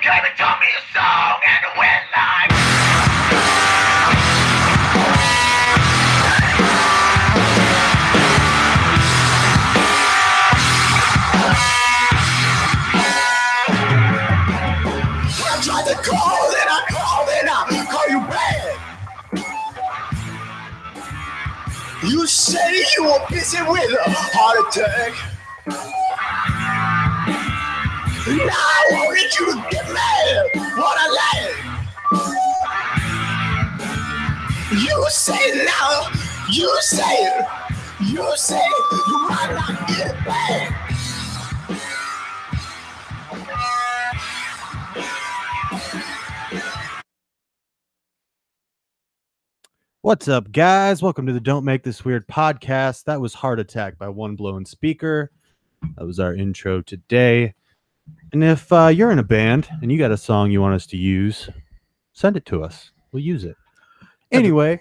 came and told me a song, and it went like. I tried to call and I called and I call you back. You say you were busy with a heart attack. Now I wanted you to get mad what I like. You say now, you say you might not get it back. What's up, guys? Welcome to the Don't Make This Weird podcast. That was Heart Attack by One Blown Speaker. That was our intro today. And if you're in a band and you got a song you want us to use, send it to us. We'll use it. Anyway,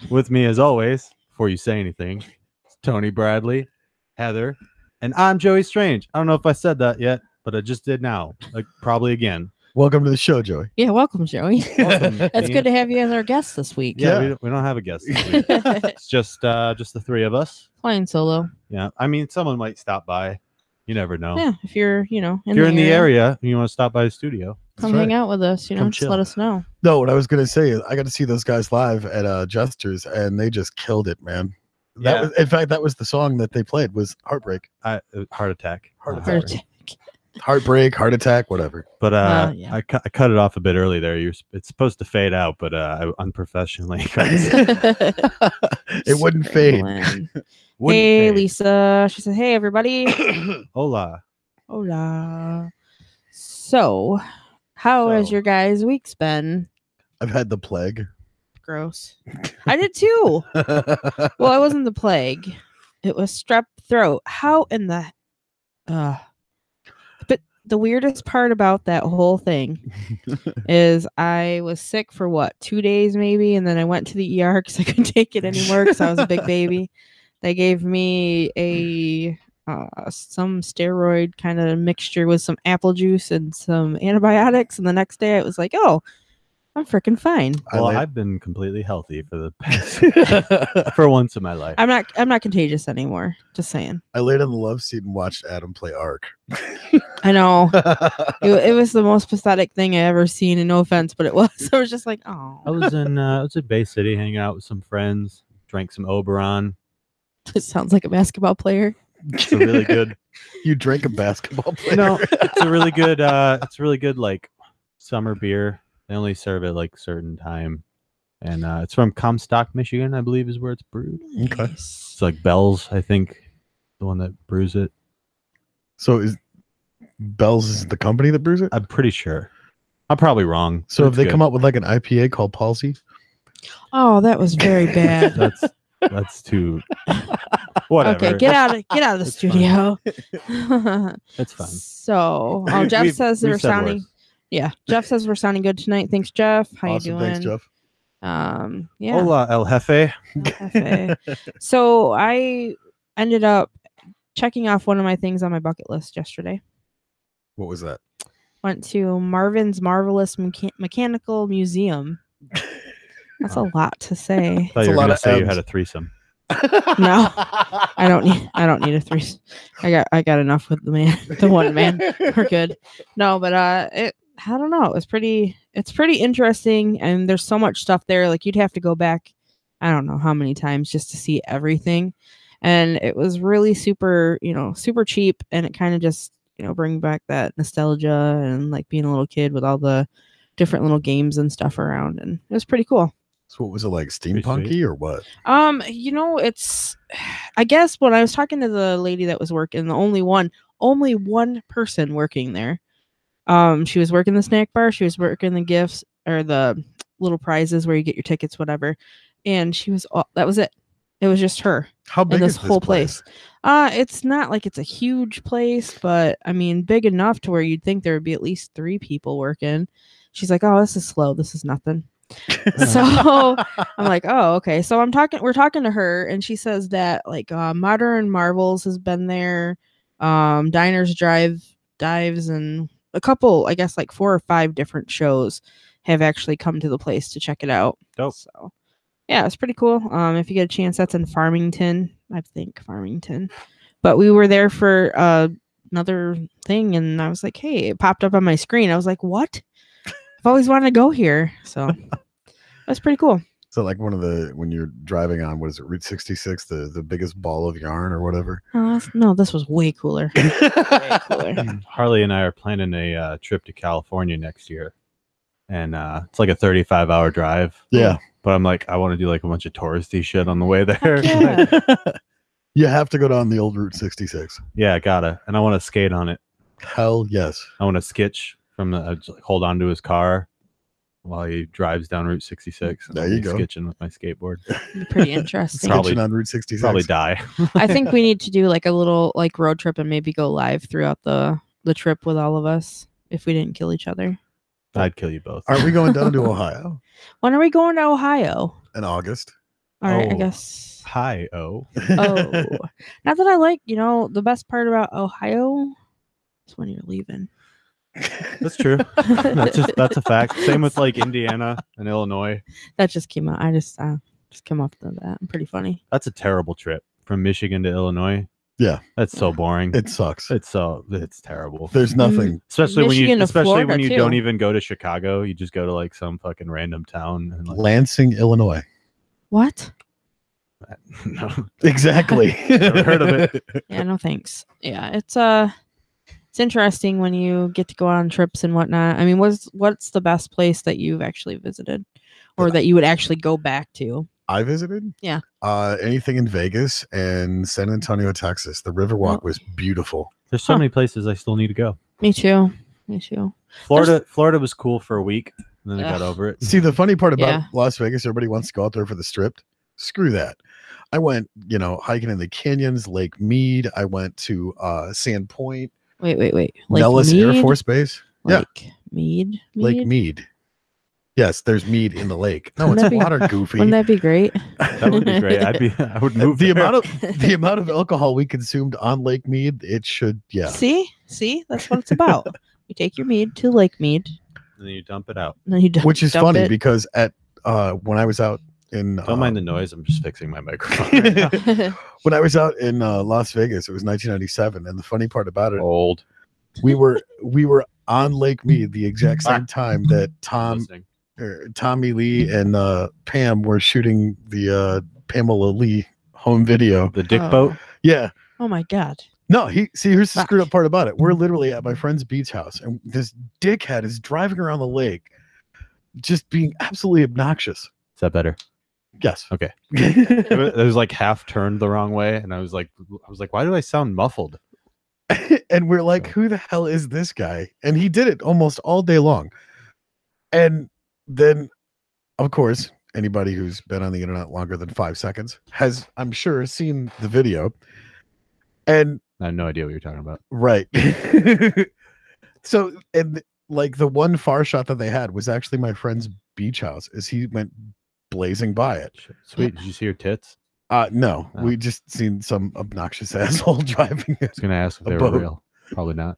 with me as always, before you say anything, it's Tony Bradley, Heather, and I'm Joey Strange. I don't know if I said that yet, but I just did now. Like probably again. Welcome to the show, Joey. Yeah, welcome, Joey. Welcome, It's Ian. good to have you as our guest this week. Yeah, we don't have a guest this week. It's just the three of us. Flying solo. Yeah, I mean, someone might stop by. You never know. Yeah, if you're, If you're in the area and you want to stop by the studio, come That's hang right. out with us. Come Just chill. let us know. No, what I was gonna say is I got to see those guys live at Jester's, and they just killed it, man. That Yeah. was, in fact, that was the song that they played was Heartbreak, Heart Attack. Heart Uh, Attack. Heart attack. Heartbreak, Heart Attack, whatever. But yeah. I cut it off a bit early there. It's supposed to fade out, but I unprofessionally cut it. It wouldn't fade. Excellent. Wouldn't Hey, fade. Lisa. She said, hey, everybody. Hola. Hola. So, how has So. your guys' weeks been? I've had the plague. Gross. I did too. Well, it wasn't the plague. It was strep throat. How in the but the weirdest part about that whole thing is I was sick for 2 days maybe, and then I went to the ER because I couldn't take it anymore because I was a big baby. They gave me a some steroid kind of mixture with some apple juice and some antibiotics, and the next day it was like, oh, I'm freaking fine. Well, laid- I've been completely healthy for the past for once in my life. I'm not contagious anymore. Just saying. I laid on the love seat and watched Adam play Ark. I know. It was the most pathetic thing I ever seen, and no offense, but it was. I was just like, oh, I was in Bay City hanging out with some friends, drank some Oberon. it sounds like a basketball player. It's a really good You drank a basketball player. no, it's a really good like summer beer. They only serve it like certain time. And it's from Comstock, Michigan, I believe is where it's brewed. Okay. It's like Bell's, I think, the one that brews it. So is Bell's is the company that brews it? I'm pretty sure. I'm probably wrong. So if they come up with like an IPA called Palsy, Oh, that was very bad. that's too whatever. Okay, get out of the It's fine. studio. It's fine. So, Jeff We've- says we've we're said sounding. worse. Yeah, Jeff says we're sounding good tonight. Thanks, Jeff. How awesome. you doing? Thanks, Jeff. Yeah. Hola, El Jefe. Okay. So I ended up checking off one of my things on my bucket list yesterday. What was that? Went to Marvin's Marvelous Mechanical Museum. That's a lot to say. I thought It's you a were lot gonna of say you M's. had a threesome. No, I don't need a threesome. I got enough with the one man. We're good. No, but I don't know. It's pretty interesting, and there's so much stuff there. Like you'd have to go back, I don't know how many times just to see everything. And it was really super cheap, and it kind of just bring back that nostalgia and like being a little kid with all the different little games and stuff around, and it was pretty cool. So what was it like, Pretty steampunky sweet. or what? It's I guess when I was talking to the lady that was working, the only one person working there. She was working the snack bar, she was working the gifts or the little prizes where you get your tickets, whatever. And that was it. It was just her How big in is this whole place. It's not like it's a huge place, but I mean big enough to where you'd think there would be at least 3 people working. She's like, oh, this is slow. This is nothing. So I'm like, oh, okay. So we're talking to her, and she says that like Modern Marvels has been there, Diners Dives and a couple, I guess like 4 or 5 different shows have actually come to the place to check it out. Dope. So yeah, it's pretty cool. If you get a chance, that's in Farmington, I think Farmington. But we were there for another thing, and I was like, hey, it popped up on my screen. I was like, what? I've always wanted to go here. So that's pretty cool. So like one of the, when you're driving on, what is it, Route 66, the biggest ball of yarn or whatever? No, this was way cooler. Way cooler. Harley and I are planning a trip to California next year, and it's like a 35-hour drive. Yeah. But I'm like, I want to do like a bunch of touristy shit on the way there. Yeah. You have to go down the old Route 66. Yeah, gotta. And I want to skate on it. Hell yes. I want to sketch from the just, like, hold on to his car while he drives down Route 66. And There I'll you be go. Sketching with my skateboard. Pretty interesting. Probably- Sketching on Route 66. Probably die. I think we need to do like a little like road trip and maybe go live throughout the trip with all of us if we didn't kill each other. I'd kill you both. Aren't we going down to Ohio When are we going to Ohio? in August? All right, I Oh. guess. Hi, oh. Oh, not that I like. The best part about Ohio is when you're leaving. That's true. That's a fact. Same with like Indiana and Illinois. That just came out. I just came off of that. Pretty funny. That's a terrible trip from Michigan to Illinois. Yeah. That's so boring. It sucks. It's terrible. There's nothing. Especially Michigan to when Florida, you too. don't even go to Chicago. You just go to like some fucking random town and like Lansing, Illinois. What? no. Exactly. Never heard of it. Yeah, no thanks. Yeah, it's interesting when you get to go on trips and whatnot. I mean, what's the best place that you've actually visited, or that you would actually go back to? I visited. Yeah. Anything in Vegas and San Antonio, Texas. The Riverwalk Oh. was beautiful. There's so Huh. many places I still need to go. Me too. Me too. Florida was cool for a week, and then I got Ugh. over it. See, the funny part about Yeah. Las Vegas, everybody wants to go out there for the Strip. Screw that. I went, hiking in the canyons, Lake Mead. I went to Sand Point, Wait. Like Nellis Air Mead? Force Base. Like Mead? Lake Mead. Yes, there's mead in the lake. No, Wouldn't it's that be- water, goofy. Wouldn't that be great? That would be great. I would move the there. amount of alcohol we consumed on Lake Mead, it should, yeah. See, that's what it's about. You take your mead to Lake Mead, and then you dump it out. and then you dump, Which is dump funny it. because at when I was out in Don't mind the noise. I'm just fixing my microphone. right now. when I was out in Las Vegas, it was 1997, and the funny part about it, Old. we were on Lake Mead the exact same time that Listening. Tommy Lee and Pam were shooting the Pamela Lee home video. The dick Oh. boat. Yeah. Oh my god! No, here's the Fuck. screwed up part about it. We're literally at my friend's beach house, and this dickhead is driving around the lake, just being absolutely obnoxious. Is that better? Yes. Okay. It was like half turned the wrong way, and I was like, why do I sound muffled? And we're like, who the hell is this guy? And he did it almost all day long. And then, of course, anybody who's been on the internet longer than 5 seconds has, I'm sure, seen the video. And I had no idea what you're talking about. right. So, and like the one far shot that they had was actually my friend's beach house as he went blazing by it. Sweet. Did you see your tits? No, Oh. we just seen some obnoxious asshole driving I it. was gonna ask if A they boat. were real. Probably not.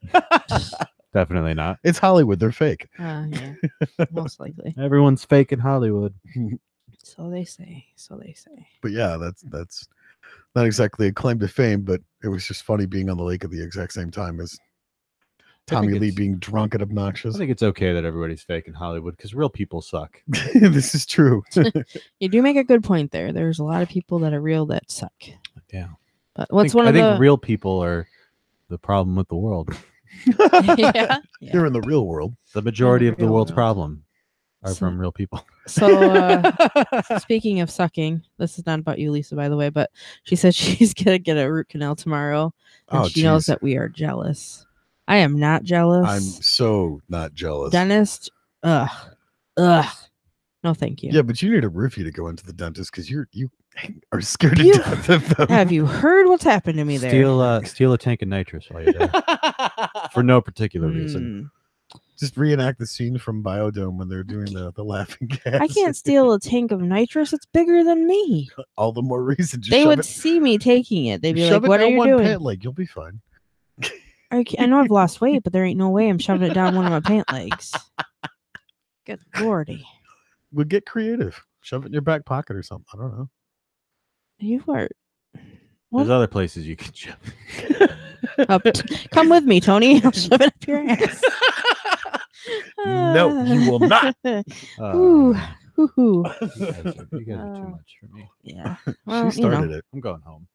Definitely not. It's Hollywood. They're fake. Yeah, most likely. Everyone's fake in Hollywood. So they say. So they say. But yeah, that's not exactly a claim to fame, but it was just funny being on the lake at the exact same time as I think Tommy Lee it's- being drunk and I obnoxious. think it's okay that everybody's fake in Hollywood because real people suck. This is true. You do make a good point there. There's a lot of people that are real that suck. Yeah. But what's I one think of the real people are the problem with the world. yeah. You're in the real world. The majority of the real world's world. problem are So- from real people. So speaking of sucking, this is not about you, Lisa, by the way, but she said she's gonna get a root canal tomorrow, and Oh, she knows jeez. that we are jealous. I am not jealous. I'm so not jealous. Dentist. Ugh. No, thank you. Yeah, but you need a roofie to go into the dentist because you are scared to You- death of them. Have you heard what's happened to me there? Steal a tank of nitrous while you're there for no particular reason. Just reenact the scene from Biodome when they're doing the laughing gas. I can't steal a tank of nitrous. It's bigger than me. All the more reason. Just They shove would it, see me taking it. They'd be shove like, "What it are down you one doing?" pant leg. You'll be fine. I know I've lost weight, but there ain't no way I'm shoving it down one of my pant legs. Good lordy. We'll get creative. Shove it in your back pocket or something. I don't know. You are There's other places you can shove. come with me, Tony. I'll shove it up your ass. No, you will not. Ooh, hoo-hoo. You guys are too much for me. Yeah. Well, She started it. I'm going home.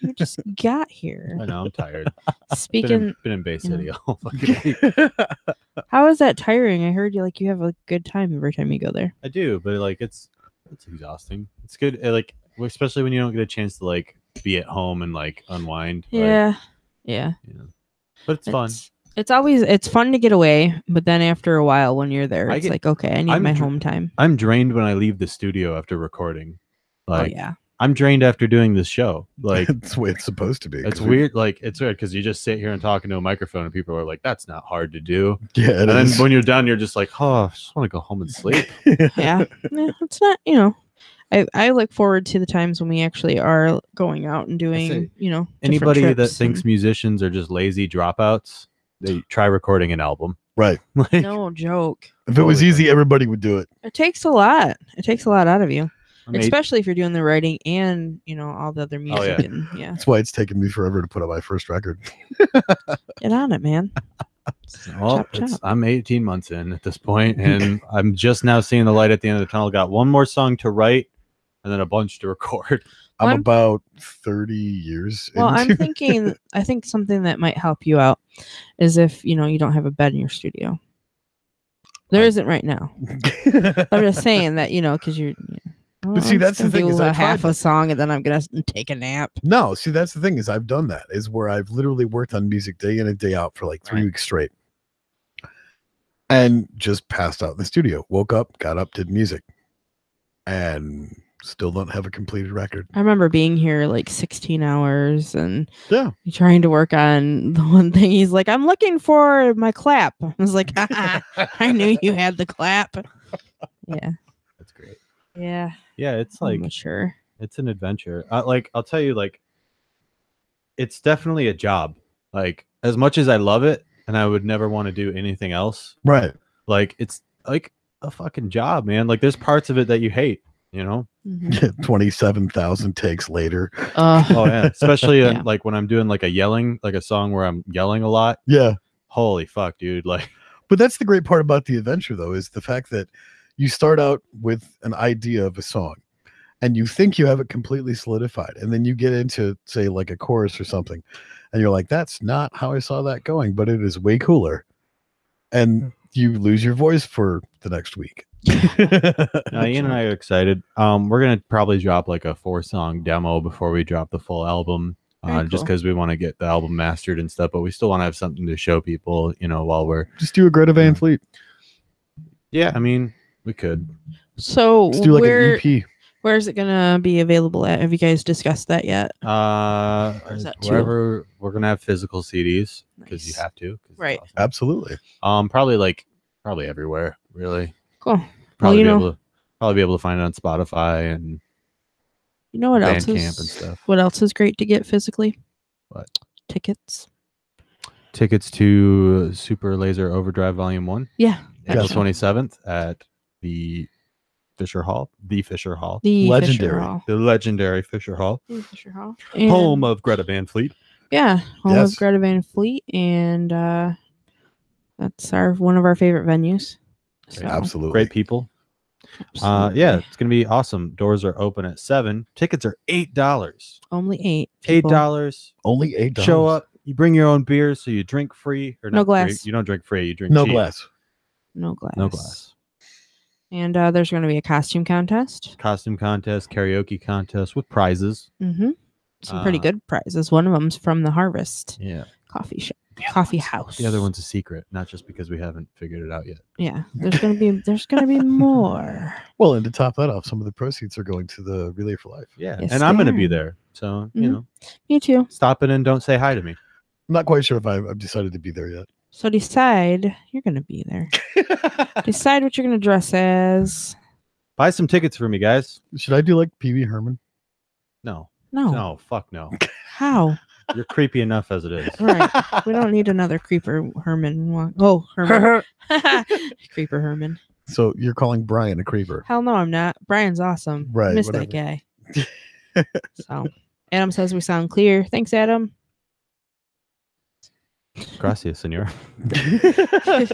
You just got here. I know, I'm tired. Speaking, Been in Bay yeah. City all fucking week. how is that tiring? I heard you have a good time every time you go there. I do, but like it's exhausting. It's good, especially when you don't get a chance to like be at home and like unwind. Yeah. But it's fun. It's fun to get away, but then after a while when you're there, it's like, okay, I need my home time. I'm drained when I leave the studio after recording. Like, oh yeah. I'm drained after doing this show. Like, That's the way it's supposed to be. it's weird. Like, it's weird because you just sit here and talk into a microphone, and people are like, "That's not hard to do." Yeah, and then when you're done, you're just like, "Oh, I just want to go home and sleep." Yeah. It's not, I look forward to the times when we actually are going out and doing, Anybody different that trips thinks musicians are just lazy dropouts, they try recording an album. Right. Like, no joke. If it was easy, everybody would do it. It takes a lot. It takes a lot out of you, I mean, especially if you're doing the writing and all the other music. yeah. And yeah, That's why it's taken me forever to put out my first record. get on it, man. well, Chop, chop. I'm 18 months in at this point, and I'm just now seeing the light at the end of the tunnel. Got one more song to write, and then a bunch to record. I'm I'm- about 30 years. Well, I'm into- thinking. I think something that might help you out is if you don't have a bed in your studio. There isn't right now. I'm just saying that because you're. But see, that's the thing is I half tried a song and then I'm gonna take a nap. No, see, that's the thing is I've done that. Is where I've literally worked on music day in and day out for like 3 Right. weeks straight, and just passed out in the studio. Woke up, got up, did music, and still don't have a completed record. I remember being here like 16 hours and Yeah. trying to work on the one thing. He's like, I'm looking for my clap. I was like, I knew you had the clap. Yeah. That's great. Yeah. Yeah, it's like mature. it's an adventure. I'll tell you, like, it's definitely a job. Like, as much as I love it, and I would never want to do anything else. Right. Like, it's like a fucking job, man. Like, there's parts of it that you hate. Mhm. 27,000 takes later. Oh yeah, especially Yeah. like when I'm doing like a song where I'm yelling a lot. Yeah. Holy fuck, dude! Like, But that's the great part about the adventure, though, is the fact that you start out with an idea of a song and you think you have it completely solidified. And then you get into, say, like a chorus or something. And you're like, that's not how I saw that going, but it is way cooler. And you lose your voice for the next week. Ian and I are excited. We're gonna probably drop like a 4-song demo before we drop the full album. Very Just cool. because we want to get the album mastered and stuff, but we still want to have something to show people, while we're. Just do a Greta Van Fleet. Yeah, I mean, we could. So Just do like an E EP. where's it gonna be available at? Have you guys discussed that yet? Or is that too- wherever we're gonna have physical CDs because you Nice. have to. 'Cause it's Right. awesome. Absolutely. Probably everywhere, really. Cool. Probably Well, be able to find it on Spotify and you know what else Bandcamp is and stuff. what else is great to get physically? What? Tickets. Tickets to Super Laser Overdrive Volume 1, Yeah. April Gotcha. 27th at the Fisher Hall, The Legendary. Fisher Hall. the legendary Fisher Hall, The Fisher Hall. home And- of Greta Van Fleet. Yeah, home Yes. of Greta Van Fleet, and that's one of our favorite venues. So, Absolutely. Great people. absolutely. Yeah, it's gonna be awesome. Doors are open at 7. Tickets are $8. Only 8. people. $8. Only $8. Show up. You bring your own beer, so you drink free or No not free. glass. You don't drink free. You drink No cheap. glass. No glass. No glass. And there's going to be a costume contest. Costume contest, karaoke contest with prizes. Mm-hmm. Some pretty Uh, good prizes. One of them's from the Harvest Yeah. Coffee Shop, Coffee House. The other one's a secret, not just because we haven't figured it out yet. Yeah, there's gonna be more. Well, and to top that off, some of the proceeds are going to the Relay for Life. Yeah. Yes, and I'm they going to be are. there. So, Mhm. Me too. stop in and don't say hi to me. I'm not quite sure if I've decided to be there yet. So decide you're gonna be there. Decide what you're gonna dress as. Buy some tickets for me, guys. Should I do like Pee Wee Herman? No. No. No, fuck no. How? You're creepy enough as it is. Right. We don't need another creeper Herman. Oh, Herman. Creeper Herman. So you're calling Brian a creeper? Hell no, I'm not. Brian's awesome. Right, Miss whatever. that guy. So Adam says we sound clear. Thanks, Adam. Gracias, senor. but I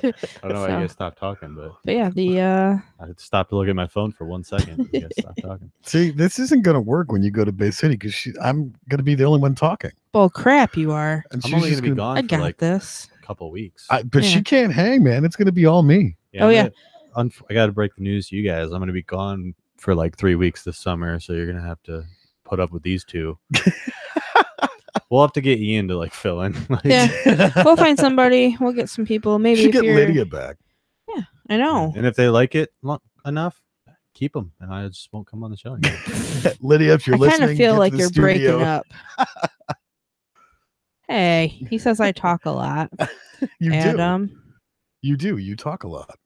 don't know why you guys stopped talking, but yeah, the I had to stop to look at my phone for 1 second. You guys stopped talking. See, this isn't gonna work when you go to Bay City because I'm gonna be the only one talking, bull crap you are. and I'm she's only just gonna be I gone for got like this. a couple weeks. But Yeah. she can't hang, man. It's gonna be all me. Oh, yeah. I got to break the news to you guys. I'm gonna be gone for like 3 weeks this summer, so you're gonna have to put up with these two. We'll have to get Ian to like fill in. Like, Yeah. We'll find somebody. We'll get some people. Maybe Should if get you're. Lydia back. I know. And if they like it enough, keep them, and I just won't come on the show anymore. Lydia, if you're I kind listening, of feel get like to the you're breaking studio. up. Hey, he says I talk a lot. You do. Adam, You do. You talk a lot.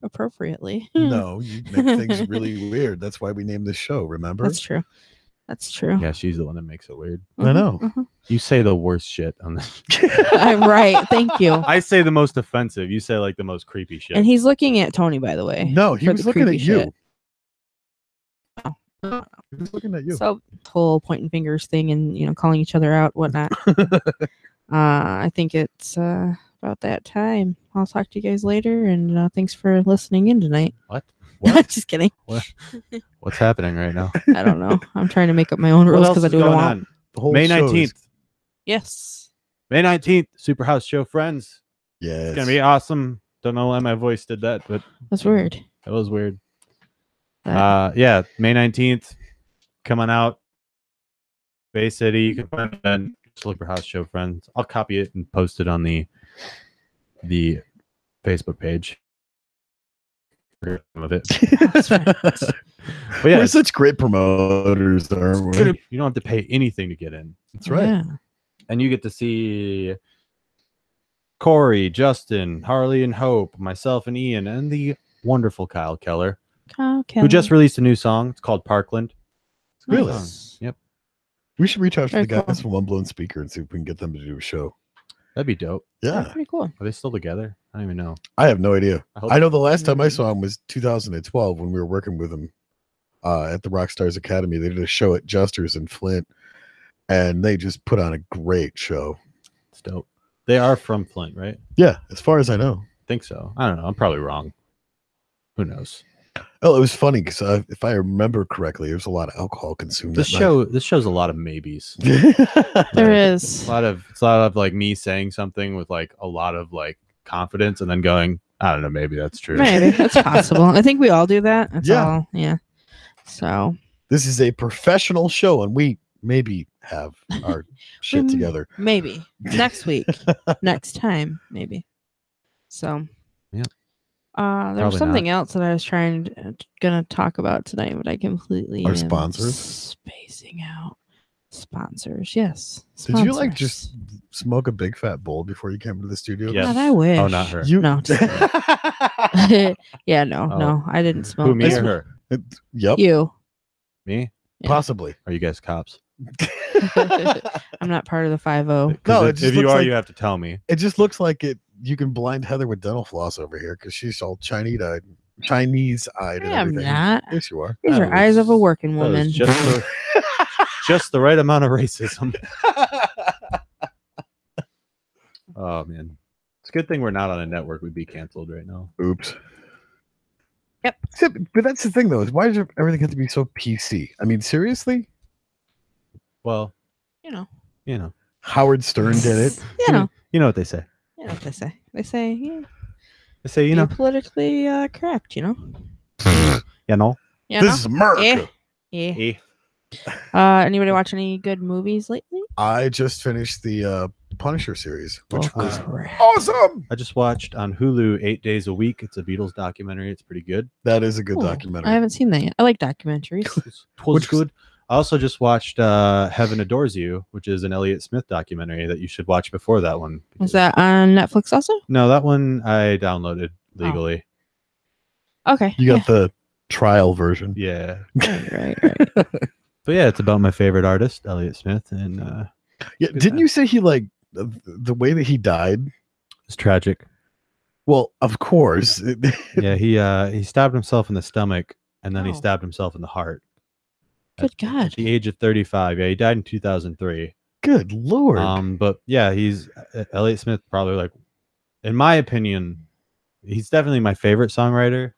appropriately. No, you make things really weird. That's why we named this show. Remember? That's true. That's true. Yeah, she's the one that makes it weird. I know. Mhm. You say the worst shit on this. I'm right. Thank you. I say the most offensive. You say like the most creepy shit. And he's looking at Tony, by the way. No, he for was the looking at creepy you. shit. Oh. He was looking at you. So whole pointing fingers thing and calling each other out, whatnot. I think it's about that time. I'll talk to you guys later, and thanks for listening in tonight. What? Just kidding. What's happening right now? I don't know. I'm trying to make up my own rules because I do what I want. The whole May show is- 19th. Yes. May 19th, Super House Show Friends. Yes. It's gonna be awesome. Don't know why my voice did that, but That's weird. it was weird. That- Yeah, May 19th. Come on out. Bay City. You can find it on Super House Show Friends. I'll copy it and post it on the Facebook page. Of it. That's right. But yeah, We're such great promoters, aren't we? you don't have to pay anything to get in. That's right. Yeah. And you get to see Corey, Justin, Harley, and Hope, myself and Ian, and the wonderful Kyle Keller, Okay. who just released a new song. It's called Parkland. It's a good Really? song. Yep. We should reach out to Very the guys cool. from One Blown Speaker and see if we can get them to do a show. That'd be dope. That's Yeah. pretty cool. Are they still together? I don't even know. I have no idea. I hope I know the last time I Mhm. saw him was 2012 when we were working with him at the Rockstars Academy. They did a show at Juster's in Flint, and they just put on a great show. it's dope. They are from Flint, right? Yeah, as far as I know. Think so. I don't know. I'm probably wrong. Who knows? Oh, it was funny because if I remember correctly, there was a lot of alcohol consumed. This show's a lot of maybes. That There night. It's is. a lot of like me saying something with like a lot of like confidence and then going, I don't know, maybe that's true. Maybe. That's possible. I think we all do that. That's Yeah. all. Yeah. So This is a professional show, and we maybe have our shit Mm. together. maybe next week, next time, maybe. So, Yeah. There Probably was something else that I was gonna talk about tonight, but I completely Our am sponsors? spacing out. Sponsors, yes. Did you like sponsors. just smoke a big fat bowl before you came to the studio? Yes. God, I wish. Oh, not her. You No, just yeah, no, Oh. no, I didn't smoke. Who, me That's or what- her? Yep. You. Me? Yeah. Possibly. Are you guys cops? I'm not part of the 5-0. 'Cause No, it if, just if you looks are, like- you have to tell me. It just looks like it. You can blind Heather with dental floss over here because she's all Chinese-eyed. Chinese-eyed. And I am everything. not. Yes, you are. These That are eyes of a was- working That was woman. just the right amount of racism. Oh man, it's a good thing we're not on a network. We'd be canceled right now. Oops. Yep. But that's the thing, though, is why does everything have to be so PC? I mean, seriously? Well, You know. you know Howard Stern did it. You know. you know what they say. You know what they say. They say, yeah, They say, you be know, politically correct, you know? you know. You This know? is America. Yeah. Eh. Anybody watch any good movies lately? I just finished the Punisher series, which Oh, was Crap. awesome. I just watched on Hulu 8 Days a Week. It's a Beatles documentary. It's pretty good. That is a good Cool. documentary. I haven't seen that yet. I like documentaries. It was Which was- good. I also just watched Heaven Adores You, which is an Elliott Smith documentary that you should watch before that one. Was that on Netflix also? No, that one I downloaded legally. Okay. You got the trial version. Yeah. right. But yeah, it's about my favorite artist, Elliott Smith, and Yeah, Good didn't time. you say he the way that he died? It's tragic. Well, of course. Yeah, he stabbed himself in the stomach and then he Oh. stabbed himself in the heart. Good At God. the age of 35. Yeah, he died in 2003. Good Lord. But yeah, he's Elliott Smith. Probably like, in my opinion, he's definitely my favorite songwriter.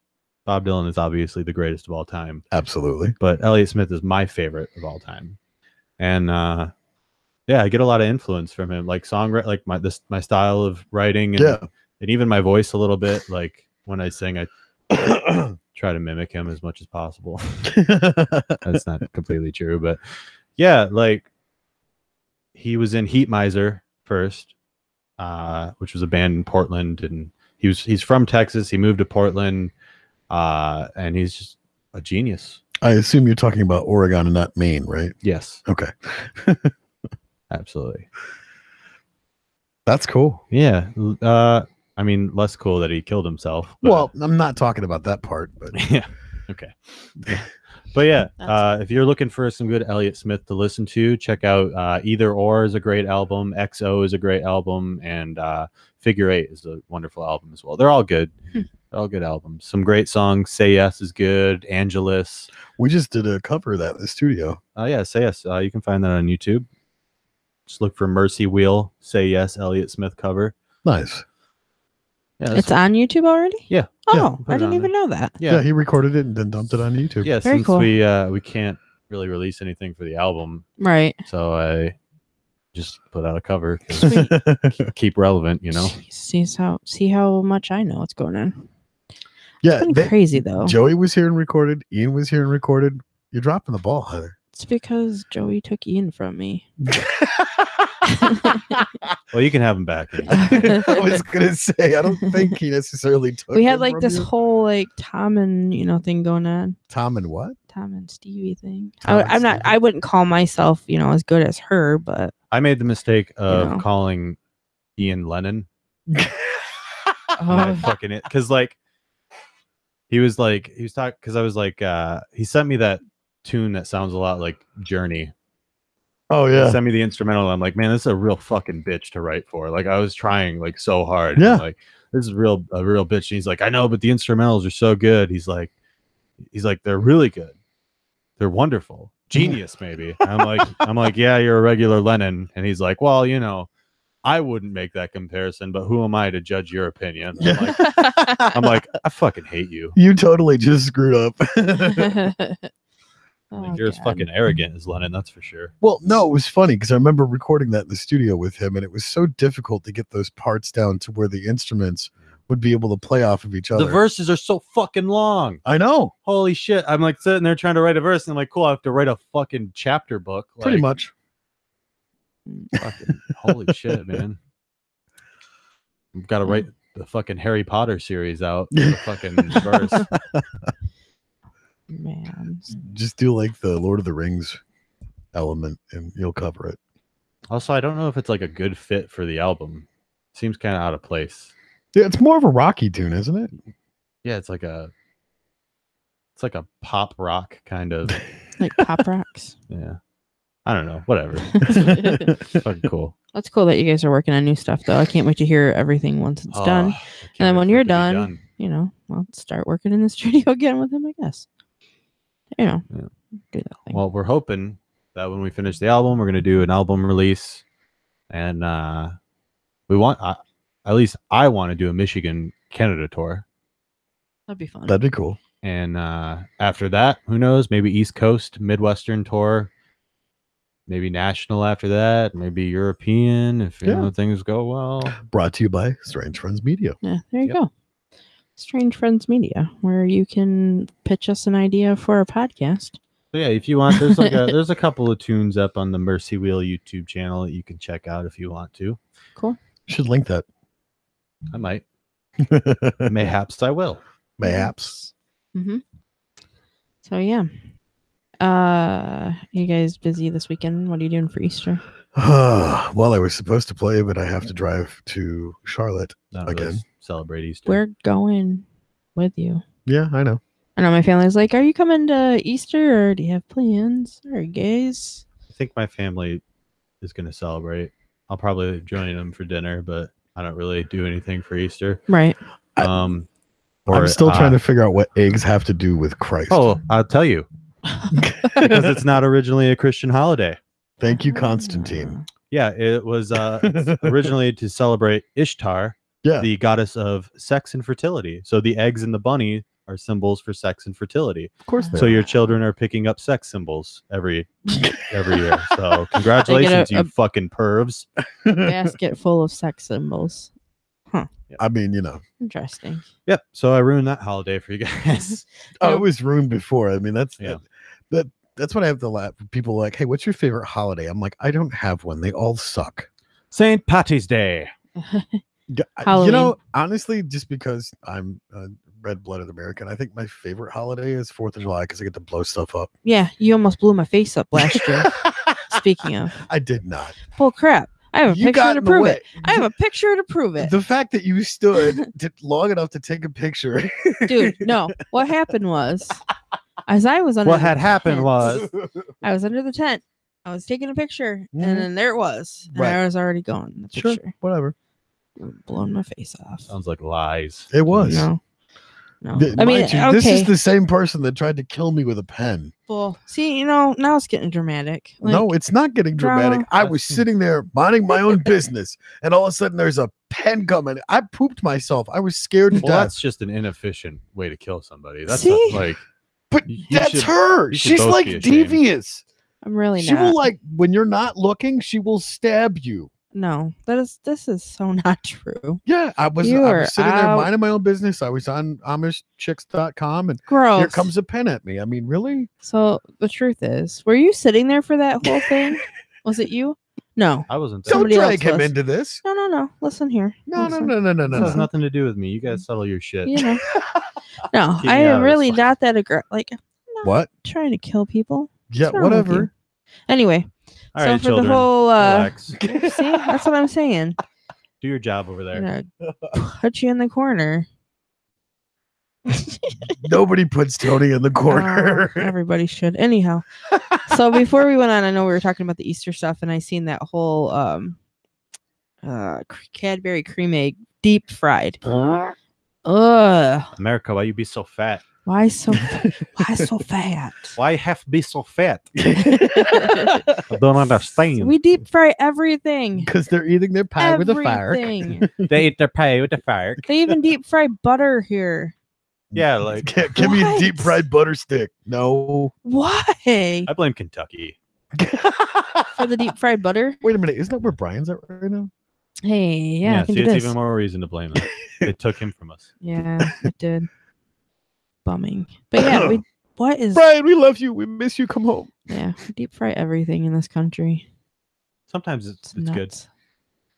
Bob Dylan is obviously the greatest of all time, Absolutely. but Elliott Smith is my favorite of all time. And yeah, I get a lot of influence from him, like like my style of writing, and, Yeah. and even my voice a little bit. Like when I sing, I try to mimic him as much as possible. That's not completely true, but yeah, like he was in Heat Miser first, which was a band in Portland, and he's from Texas. He moved to Portland, and he's just a genius. I assume you're talking about Oregon and not Maine, right? Yes, Okay. absolutely. That's cool. Yeah. I mean, less cool that he killed himself. But, Well, I'm not talking about that part, but yeah. Okay. Yeah. But yeah, That's- if you're looking for some good Elliott Smith to listen to, check out Either Or is a great album. XO is a great album, and Figure Eight is a wonderful album as well. They're all good. They're all good albums. Some great songs. Say Yes is good. Angelus. we just did a cover of that in the studio. Yeah, Say Yes. You can find that on YouTube. Just look for Mercy Wheel. Say Yes. Elliott Smith cover. Nice. Yeah, It's on YouTube already? Yeah. Oh, put it I didn't on even know that. Yeah, he recorded it and then dumped it on YouTube. Yeah, Very since cool. we can't really release anything for the album, Right. so I just put out a cover to keep relevant, you know. See how much I know what's going on. Yeah, It's been crazy though. Joey was here and recorded. Ian was here and recorded. You're dropping the ball, Heather. It's because Joey took Ian from me. Well, you can have him back. I was gonna say, I don't think he necessarily took. We had him like from this you. whole like Tom and thing going on. Tom and what? Tom and Stevie thing. Tom and I'm not. Stevie. I wouldn't call myself as good as her, but I made the mistake of know. calling Ian Lennon. And I oh, fucking it because like he was talking because I was like he sent me that tune that sounds a lot like Journey. Oh He yeah. sent me the instrumental. And I'm like, man, this is a real fucking bitch to write for. Like I was trying like so hard. Yeah. I'm like, this is a real bitch. And he's like, I know, but the instrumentals are so good. He's like, they're really good. They're wonderful. Genius, maybe. I'm like, yeah, you're a regular Lennon. And he's like, well, I wouldn't make that comparison, but who am I to judge your opinion? I'm like, I fucking hate you. You totally just screwed up. Oh, You're as God. fucking arrogant as Lennon, that's for sure. Well, no, it was funny because I remember recording that in the studio with him, and it was so difficult to get those parts down to where the instruments would be able to play off of each other. The verses are so fucking long. I know, Holy shit. I'm like sitting there trying to write a verse, and I'm like, cool, I have to write a fucking chapter book. pretty Like, much. Fucking, holy shit, man. I've got to write the fucking Harry Potter series out. The fucking verse. Man. Just do like the Lord of the Rings element, and you'll cover it. Also, I don't know if it's like a good fit for the album. Seems kind of out of place. Yeah, it's more of a rocky tune, isn't it? Yeah, it's like a pop rock kind of. Like pop rocks. Yeah. I don't know. Whatever. Fucking cool. That's cool that you guys are working on new stuff though. I can't wait to hear everything once it's Oh, done. I can't And then wait when for you're it to be done, I'll start working in the studio again with him, I guess. Yeah. Do that thing. Well, we're hoping that when we finish the album, we're gonna do an album release, and we want at least I want to do a Michigan Canada tour, That'd be fun. That'd be cool. and after that, who knows? Maybe East Coast, Midwestern tour, maybe national after that, maybe European if things go well. Brought to you by Strange Friends Media. Yeah, there you Yep. go. Strange Friends Media, where you can pitch us an idea for a podcast. So yeah, if you want, there's like there's a couple of tunes up on the Mercy Wheel YouTube channel that you can check out if you want to. Cool. Should link that. I might, mayhaps I will. Mayhaps. Mm-hmm. So yeah. You guys busy this weekend? What are you doing for Easter? Well, I was supposed to play, but I have to drive to Charlotte. None of those Again. celebrate Easter. We're going with you. Yeah, I know. I know my family's like, are you coming to Easter or do you have plans? Sorry, guys. I think my family is going to celebrate. I'll probably join them for dinner, but I don't really do anything for Easter. Right. I'm still trying to figure out what eggs have to do with Christ. Oh, I'll tell you. Because it's not originally a Christian holiday. Thank you, Constantine. Yeah, it was originally to celebrate Ishtar, Yeah. the goddess of sex and fertility. So the eggs and the bunny are symbols for sex and fertility. Of course they So are. your children are picking up sex symbols every year. So congratulations, you fucking pervs. Basket full of sex symbols. I mean, you know. Interesting. Yep. So I ruined that holiday for you guys. Oh, Yeah. it was ruined before. I mean, that's Yeah. that's what I have to laugh. People are like, hey, what's your favorite holiday? I'm like, I don't have one. They all suck. St. Patty's Day. You Halloween. know, honestly, just because I'm a red-blooded American, I think my favorite holiday is 4th of July because I get to blow stuff up. Yeah, you almost blew my face up last year. Speaking of, I did not. bull crap. I have a You picture got to in the prove way. it. I have a picture to prove it. The fact that you stood long enough to take a picture. Dude, no. What happened was, as I was under What the had happened tent, was I was under the tent. I was taking a picture, Mhm. and then there it was. And Right. I was already gone in the Sure, picture. whatever. Blowing my face off. sounds like lies. It was. No. No. Th- I mean, mind you, okay. this is the same person that tried to kill me with a pen. Well, see, now it's getting dramatic. No, it's not getting dramatic. drama. I was sitting there minding my own business, and all of a sudden there's a pen coming. I pooped myself. I was scared to Well, death. that's just an inefficient way to kill somebody. That's See? not like But you that's should- her. you should She's both like be ashamed. devious. I'm really She not. will like when you're not looking. She will stab you. No, this is so not true. Yeah, I was You are sitting there out. minding my own business. I was on AmishChicks.com, and Gross. here comes a pen at me. I mean, really? So the truth is, were you sitting there for that whole thing? Was it you? No. I wasn't there. Don't Somebody else drag him was. into this. No. Listen here. No, no, Listen. no, no, no, no, This has no. nothing to do with me. You guys settle your shit. You know. No, Keep I me out am of this really fight. not that aggressive. Like, I'm not What? trying to kill people. Yeah, What's wrong with whatever. you? Anyway, All so right, for children, the whole relax. see, that's what I'm saying. Do your job over there. I'm gonna put you in the corner. Nobody puts Tony in the corner. Everybody should. Anyhow, so before we went on, I know we were talking about the Easter stuff, and I seen that whole Cadbury cream egg deep fried. Ugh. America, why you be so fat? Why so fat? Why have to be so fat? I don't understand. We deep fry everything. Because they're eating their pie with a fire. Everything. They eat their pie with the fire. They even deep fry butter here. Yeah, like Give me a deep What? fried butter stick. No. Why? I blame Kentucky. For the deep fried butter? Wait a minute. Isn't that where Brian's at right now? Hey, yeah, I think see, it it's is. even more reason to blame it. It took him from us. Yeah, it did. Bumming. But yeah, what is Brian, we love you. We miss you. Come home. we deep fry everything in this country. Sometimes it's good. nuts.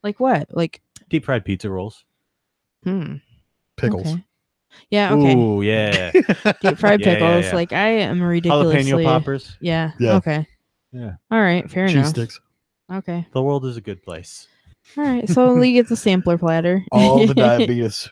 Like what? Like Deep fried pizza rolls. Pickles. Okay. Yeah, okay. Ooh, yeah. Deep fried Yeah, yeah, pickles. yeah. Like I am ridiculously Jalapeno poppers. Yeah. Yeah. Okay. Yeah. All right, fair Cheese enough. sticks. Okay. The world is a good place. All right. So Lee gets a sampler platter. All the diabetes.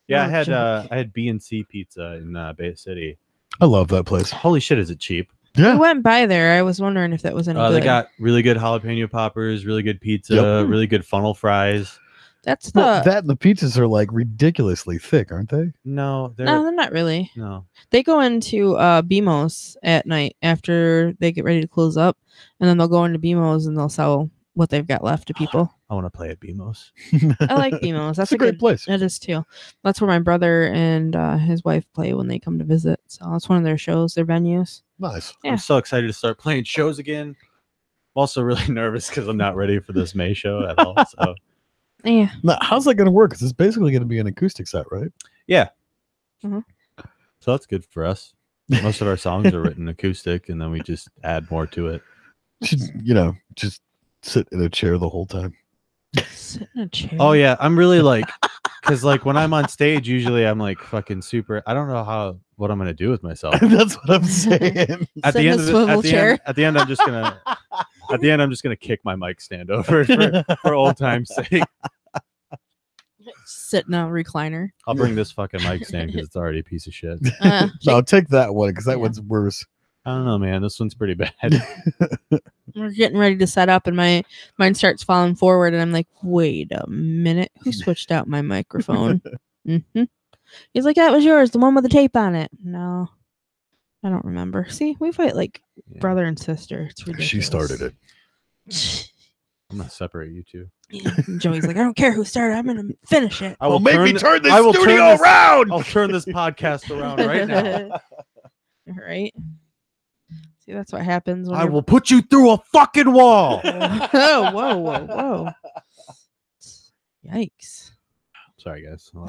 Yeah, Oh, I had B&C pizza in Bay City. I love that place. Holy shit, is it cheap? I Yeah. went by there. I was wondering if that was any They good. got really good jalapeno poppers, really good pizza, Yep. really good funnel fries. That's the Well, that and the pizzas are like ridiculously thick, aren't they? No, they're No, they're not really. no. They go into BMO's at night after they get ready to close up, and then they'll go into BMO's and they'll sell what they've got left to people. I want to play at BMO's. I like BMO's. That's It's a great good place. It is too. That's where my brother and his wife play when they come to visit. So that's one of their shows, their venues. Nice. Yeah. I'm so excited to start playing shows again. I'm also really nervous because I'm not ready for this May show at all. So Yeah. Now, how's that going to work? Because it's basically going to be an acoustic set, right? yeah. Mhm. So that's good for us. Most of our songs are written acoustic, and then we just add more to it. Should, just sit in a chair the whole time. Sit in a chair. Oh yeah, I'm really like, because like when I'm on stage, usually I'm like fucking super. I don't know what I'm gonna do with myself. That's what I'm saying. At Sit the in end a of the, swivel at the chair. end, at the end, I'm just gonna kick my mic stand over for old time's sake. Sit in a recliner. I'll bring this fucking mic stand because it's already a piece of shit. No, take that one because that Yeah. one's worse. I don't know, man. This one's pretty bad. We're getting ready to set up, and mine starts falling forward, and I'm like, wait a minute, who switched out my microphone? He's like, that was yours, the one with the tape on it. No, I don't remember. See, we fight like brother and sister. It's ridiculous. She started it. I'm gonna separate you two. Yeah. Joey's like, I don't care who started. I'm gonna finish it. I will make me turn this I will studio this- around. I'll turn this podcast around right now. Right? See, that's what happens. When I you're- will put you through a fucking wall. Oh, whoa. Yikes. Sorry, guys. I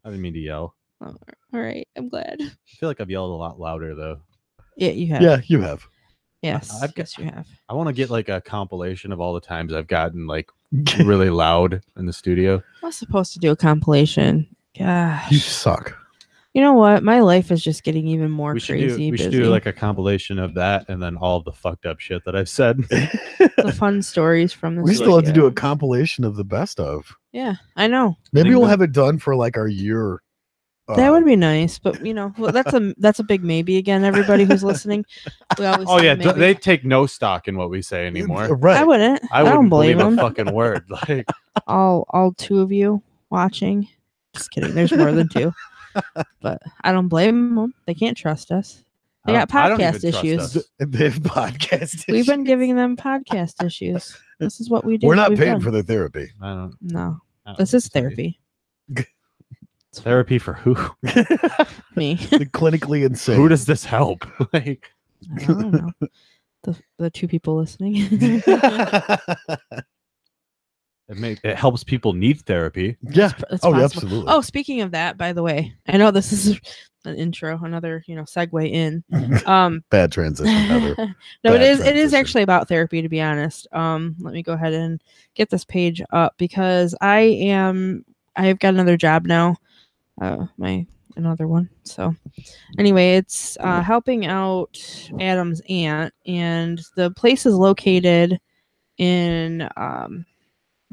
didn't mean to yell. All right, I'm glad. I feel like I've yelled a lot louder though. Yeah, you have. Yeah, you have. Yes. I've got- yes, you have. I want to get like a compilation of all the times I've gotten like really loud in the studio. I was supposed to do a compilation. Gosh. You suck. You know what? My life is just getting even more We should crazy. do busy. like a compilation of that and then all of the fucked up shit that I've said. the fun stories from the We still have to do studio. a compilation of the best of. Yeah, I know. Maybe think we'll that- have it done for like our year. That would be nice, but well, that's a big maybe again. Everybody who's listening, we always Oh say yeah, maybe. they take no stock in what we say anymore. Right. I wouldn't. I wouldn't don't blame believe them. a fucking word. Like All two of you watching. Just kidding. There's more than two, but I don't blame them. They can't trust us. They got I don't podcast even trust issues. us. They have podcast. We've been issues. giving them podcast issues. This is what we do. We're not We've paying done. for the therapy. I don't. No, I don't this know is what to say. therapy. Therapy for who? Me. The clinically insane. Who does this help? Like I don't know. The two people listening. it helps people need therapy. Yeah. It's Oh, yeah, possible. absolutely. Oh, speaking of that, by the way, I know this is an intro, another segue in. Bad transition, Heather. No, Bad it is transition. actually about therapy, to be honest. Let me go ahead and get this page up because I've got another job now. Another one. So anyway, it's helping out Adam's aunt, and the place is located in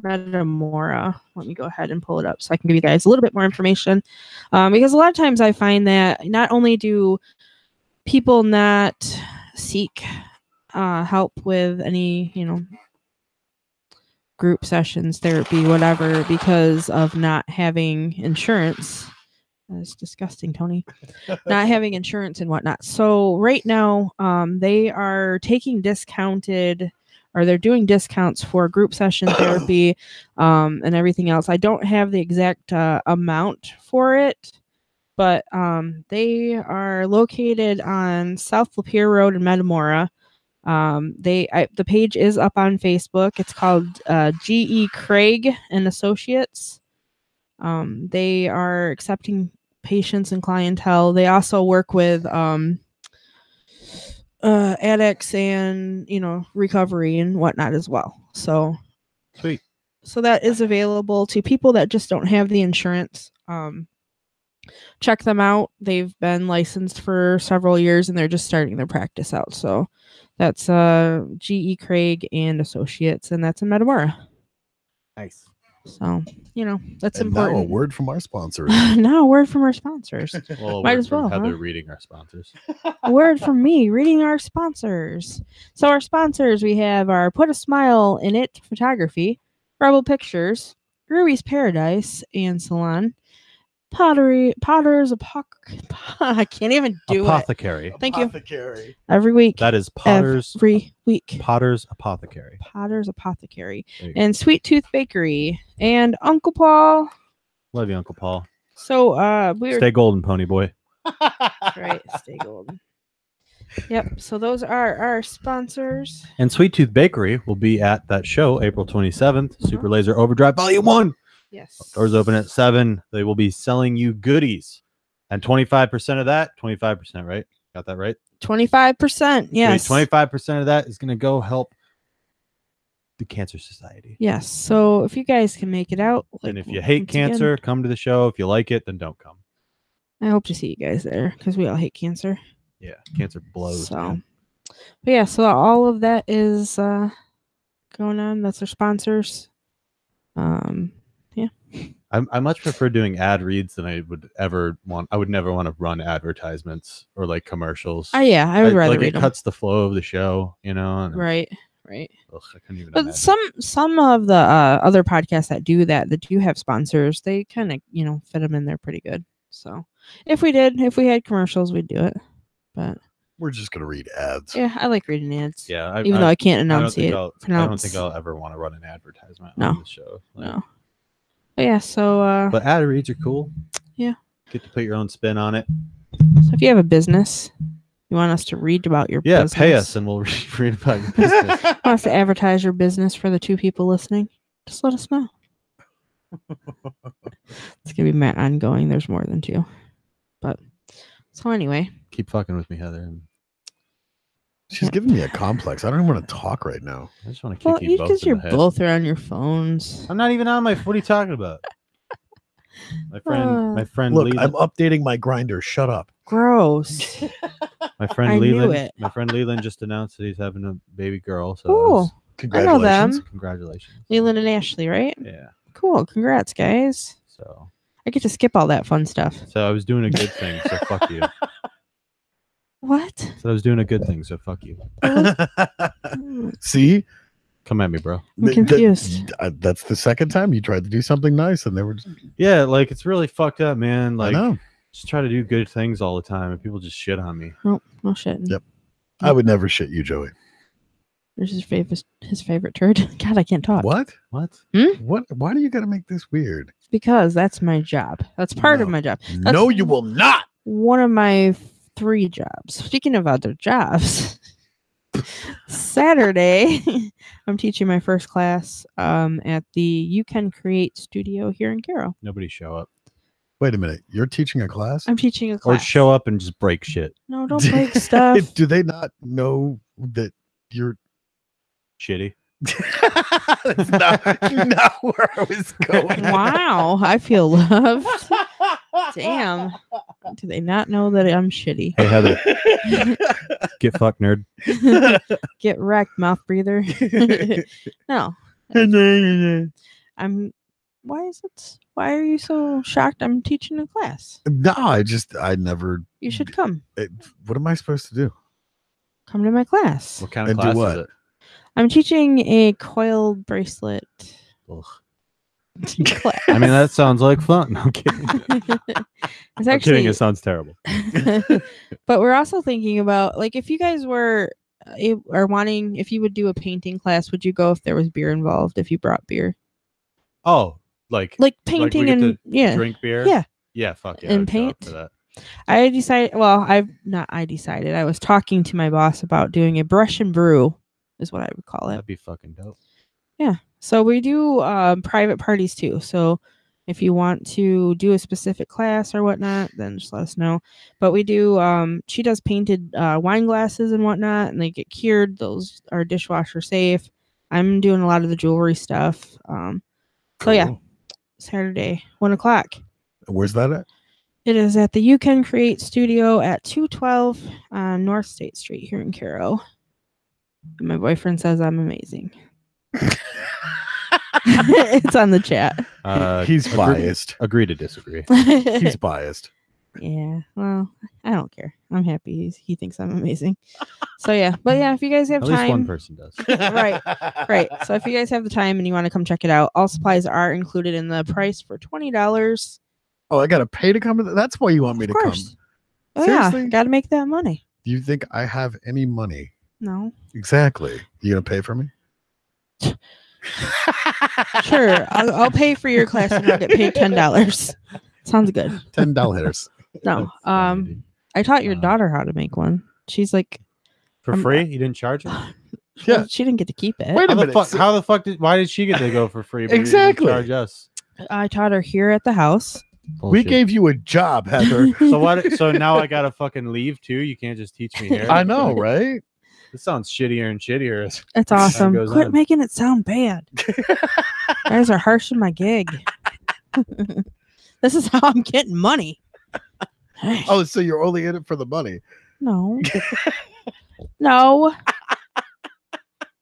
Metamora. Let me go ahead and pull it up so I can give you guys a little bit more information. Because a lot of times I find that not only do people not seek help with any, group sessions, therapy, whatever, because of not having insurance. That's disgusting, Tony. Not having insurance and whatnot. So right now, they are taking discounted, or they're doing discounts for group session therapy and everything else. I don't have the exact amount for it, but they are located on South Lapeer Road in Metamora. The page is up on Facebook. It's called G.E. Craig and Associates. They are accepting patients and clientele. They also work with addicts and recovery and whatnot as well. So Sweet. So that is available to people that just don't have the insurance. Check them out. They've been licensed for several years and they're just starting their practice out. So that's G.E. Craig and Associates, and that's in Metamora. Nice. So, that's And now a important. word from our sponsors. Now a word from our sponsors. Well, Might we're as well, from Heather huh? reading our sponsors. A word from me reading our sponsors. So our sponsors, we have our Put a Smile in It Photography, Rebel Pictures, Ruby's Paradise and Salon, Potter's I can't even do Apothecary. it. Thank you. Apothecary. Every week. That is Potter's Every week. Potter's Apothecary. Potter's Apothecary There you go. and Sweet Tooth Bakery and Uncle Paul. Love you, Uncle Paul. So we were Stay golden, pony boy. That's right. Stay golden. Yep. So those are our sponsors. And Sweet Tooth Bakery will be at that show April 27th, Super Laser Overdrive Volume 1. Yes. Doors open at 7. They will be selling you goodies. And 25% of that, 25%, right? Got that right? 25%. Yes. 25% of that is going to go help the Cancer Society. Yes. So if you guys can make it out, And if you hate once again, cancer, come to the show. If you like it, then don't come. I hope to see you guys there because we all hate cancer. Yeah, cancer blows. So, man. but yeah, so all of that is going on. That's our sponsors. I much prefer doing ad reads than I would ever want. I would never want to run advertisements or like commercials. Oh yeah, I would rather like read it them. cuts the flow of the show, you know. And Right. ugh, I couldn't even But imagine. some of the other podcasts that do have sponsors, they kind of fit them in there pretty good. So if we had commercials, we'd do it. But We're just gonna read ads. yeah, I like reading ads. Yeah, Even though I can't I don't think enunciate. I don't think I'll ever want to run an advertisement No. on the show. Like, No. But yeah, so but ad reads are cool. Yeah. Get to put your own spin on it. so if you have a business, you want us to read about your Yeah, business. pay us and we'll read about your business. Want us to advertise your business for the 2 people listening? Just let us know. It's gonna be ongoing. There's more than 2. But so anyway. Keep fucking with me, Heather. She's giving me a complex. I don't even want to talk right now. I just want to Well, kick you both because in you're the head. both are on your phones. I'm not even on my. What are you talking about? My friend Look, Leland. I'm updating my grinder. Shut up. Gross. My friend I knew Leland. it. My friend Leland just announced that he's having a baby girl. So Cool. Congratulations. them. congratulations. Leland and Ashley, right? Yeah. Cool. Congrats, guys. So I get to skip all that fun stuff. I was doing a good thing. So fuck you. What? So I was doing a good thing. So fuck you. See? Come at me, bro. I'm confused. That's the second time you tried to do something nice and they were just, Yeah, like it's really fucked up, man. I Like know. just try to do good things all the time, and people just shit on me. Oh, no shit. Yep. I would never shit you, Joey. There's his favorite turd. God, I can't talk. What? What? What? Why do you got to make this weird? Because that's my job. That's part of No. my job. No, you will not. One of my 3 jobs. Speaking of other jobs, Saturday, I'm teaching my first class at the You Can Create studio here in Caro. Nobody show up Wait a minute. You're teaching a class? I'm teaching a or class. show up and just break shit. No, don't break stuff. Do they not know that you're Shitty. That's not where I was going? Wow, I feel loved. Damn. Do they not know that I'm shitty? Hey Heather, get fucked, nerd. Get wrecked, mouth breather. No. Why are you so shocked I'm teaching a class? No, I never. You should come. What am I supposed to do? Come to my class. What kind of And do class what? is it? I'm teaching a coil bracelet Ugh. class. I mean, that sounds like fun. No, I'm kidding. It's I'm actually, kidding. It sounds terrible. but we're also thinking about, like, if you guys are wanting, if you would do a painting class, would you go if there was beer involved? If you brought beer, Oh, like like we painting get and to drink beer. yeah. Yeah. Fuck yeah. And I'd show up paint? for that. I decided. Well, I decided. I was talking to my boss about doing a brush and brew, is what I would call it. That'd be fucking dope. So we do private parties too. So if you want to do a specific class or whatnot, then just let us know. But we do. She does painted wine glasses and whatnot, and they get cured. Those are dishwasher safe. I'm doing a lot of the jewelry stuff. So yeah, Cool. Saturday, 1:00. Where's that at? It is at the You Can Create studio at 212 North State Street here in Caro. And my boyfriend says I'm amazing. It's on the chat. He's biased. Agree to disagree. He's biased. Yeah, well, I don't care. I'm happy he thinks I'm amazing. So yeah, but yeah, if you guys have At least one time, person does. right. So if you guys have the time and you want to come check it out, all supplies are included in the price for $20. Oh, I gotta pay to come to That's why you want me Of to come. course. Oh yeah, Seriously? got to make that money. Do you think I have any money? No, Exactly. You gonna pay for me? sure. I'll pay for your class and I'll get paid $10. Sounds good. $10. No, That's funny, dude. I taught your daughter how to make one. She's like, For free? You didn't charge her? Yeah. well, she didn't get to keep it. Wait a How the minute. fuck? How the fuck did? Why did she get to go for free? But you didn't Exactly. Charge us. I taught her here at the house. We Bullshit. gave you a job, Heather. So what? So now I gotta fucking leave too. You can't just teach me here. I know, right? This sounds shittier and shittier. as That's time awesome. goes Quit on. making it sound bad. You guys are harshing my gig. This is how I'm getting money. Oh, so you're only in it for the money. No. No.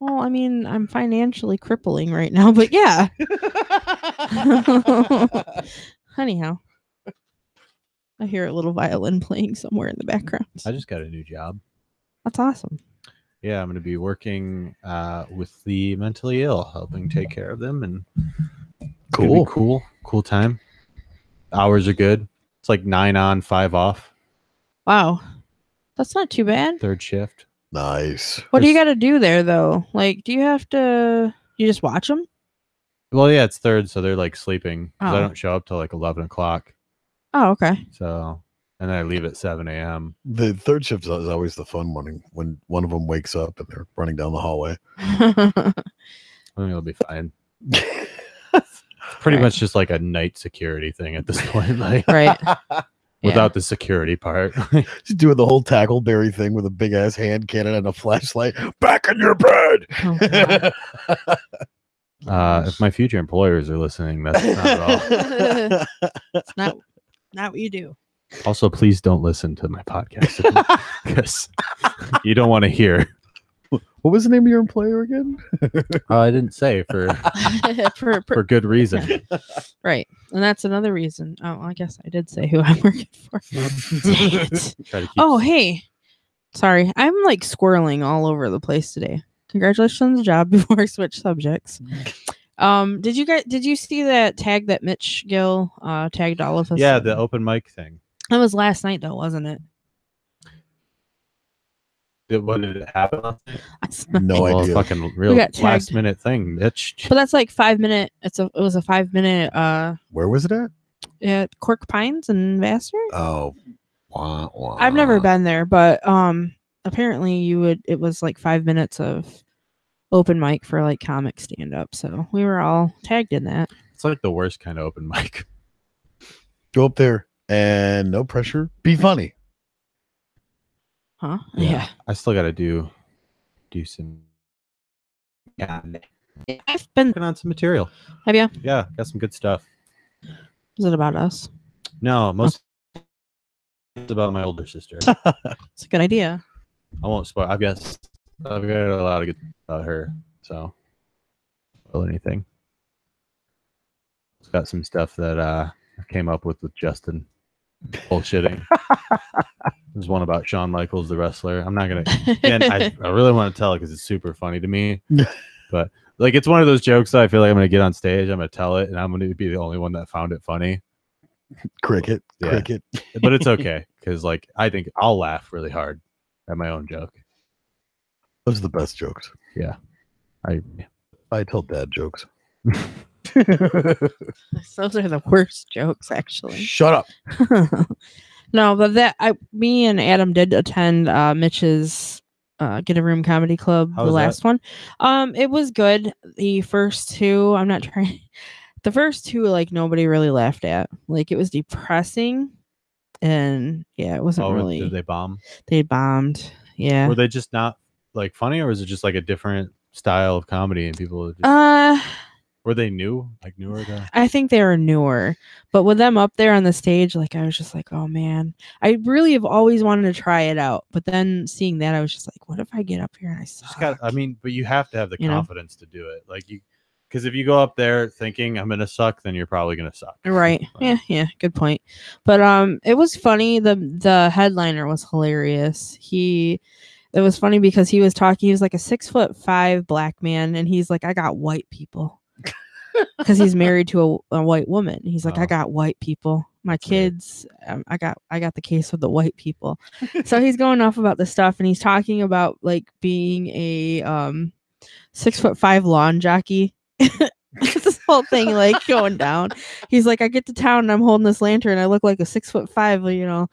Well, I mean, I'm financially crippling right now, but yeah. Anyhow, I hear a little violin playing somewhere in the background. I just got a new job. That's awesome. Yeah, I'm going to be working with the mentally ill, helping take care of them, and it's gonna be cool time. Hours are good. It's like 9 on, 5 off. Wow. That's not too bad. Third shift. Nice. What do you There's- got to do there, though? Like, do you have to, you just watch them? Well, yeah, it's third, so they're like sleeping. 'Cause I Oh. don't show up till like 11 o'clock. Oh, okay. So, and then I leave at 7 a.m. The third shift is always the fun one when one of them wakes up and they're running down the hallway. I think it'll be fine. Pretty Right. much just like a night security thing at this point, like Right. without the security part. Just doing the whole Tackleberry thing with a big ass hand cannon and a flashlight. Back in your bed. Oh, God. If my future employers are listening, that's not at all. It's not what you do. Also, please don't listen to my podcast because you don't want to hear. What was the name of your employer again? I didn't say for for good reason. right, and that's another reason. Oh, I guess I did say who I'm working for. Dang it. Try to keep Oh, hey, sorry, I'm like squirreling all over the place today. Congratulations on the job. Before I switch subjects, did you see that tag that Mitch Gill tagged all of us? Yeah, the open mic thing. That was last night though, wasn't it? What did it happen last night? No Well, idea. fucking real got tagged. last minute thing, bitch. But that's like 5 minute. It was a 5 minute Where was it at? at Cork Pines in Vassar. Oh, wah, wah. I've never been there, but apparently it was like 5 minutes of open mic for like comic stand up. So we were all tagged in that. It's like the worst kind of open mic. Go up there and no pressure. Be funny. Huh? Yeah. Yeah. I still got to do some. Yeah, I've been. working on some material. Have you? Yeah, got some good stuff. Is it about us? No, most it's about my older sister. It's a good idea. I won't spoil. I've got a lot of good about her. So, spoil anything. It's got some stuff that I came up with Justin. Bullshitting. There's one about Shawn Michaels, the wrestler. I'm not gonna. Again, I really want to tell it because it's super funny to me. But like, it's one of those jokes that I feel like I'm gonna get on stage. I'm gonna tell it, and I'm gonna be the only one that found it funny. Cricket. Yeah. Cricket. But it's okay because like I think I'll laugh really hard at my own joke. Those are the best jokes. I tell dad jokes. Those are the worst jokes, actually. Shut up. No, but me and Adam did attend Mitch's Get a Room Comedy Club, How the was that? last one. It was good. The first two, I'm not trying. The first two, like nobody really laughed at. Like it was depressing, and yeah, it wasn't Oh, really. did they bomb? They bombed. Yeah. Were they just not like funny, or was it just like a different style of comedy and people? Just, were they new? Like newer? I think they were newer, but with them up there on the stage, like I was just like, oh man, I really have always wanted to try it out. But then seeing that, I was just like, what if I get up here and I suck? Just got. I mean, but you have to have the You know? confidence to do it. Like you, because if you go up there thinking I'm gonna suck, then you're probably gonna suck. Right. Yeah, good point. But it was funny. The headliner was hilarious. It was funny because he was talking, he was like a 6'5" black man, and he's like, I got white people. Because he's married to a white woman. He's like, I Oh. got white people. My That's weird. kids, I got the case with the white people. So he's going off about this stuff, and he's talking about like being a 6'5" lawn jockey. This whole thing like going down. He's like, I get to town and I'm holding this lantern. I look like a 6'5",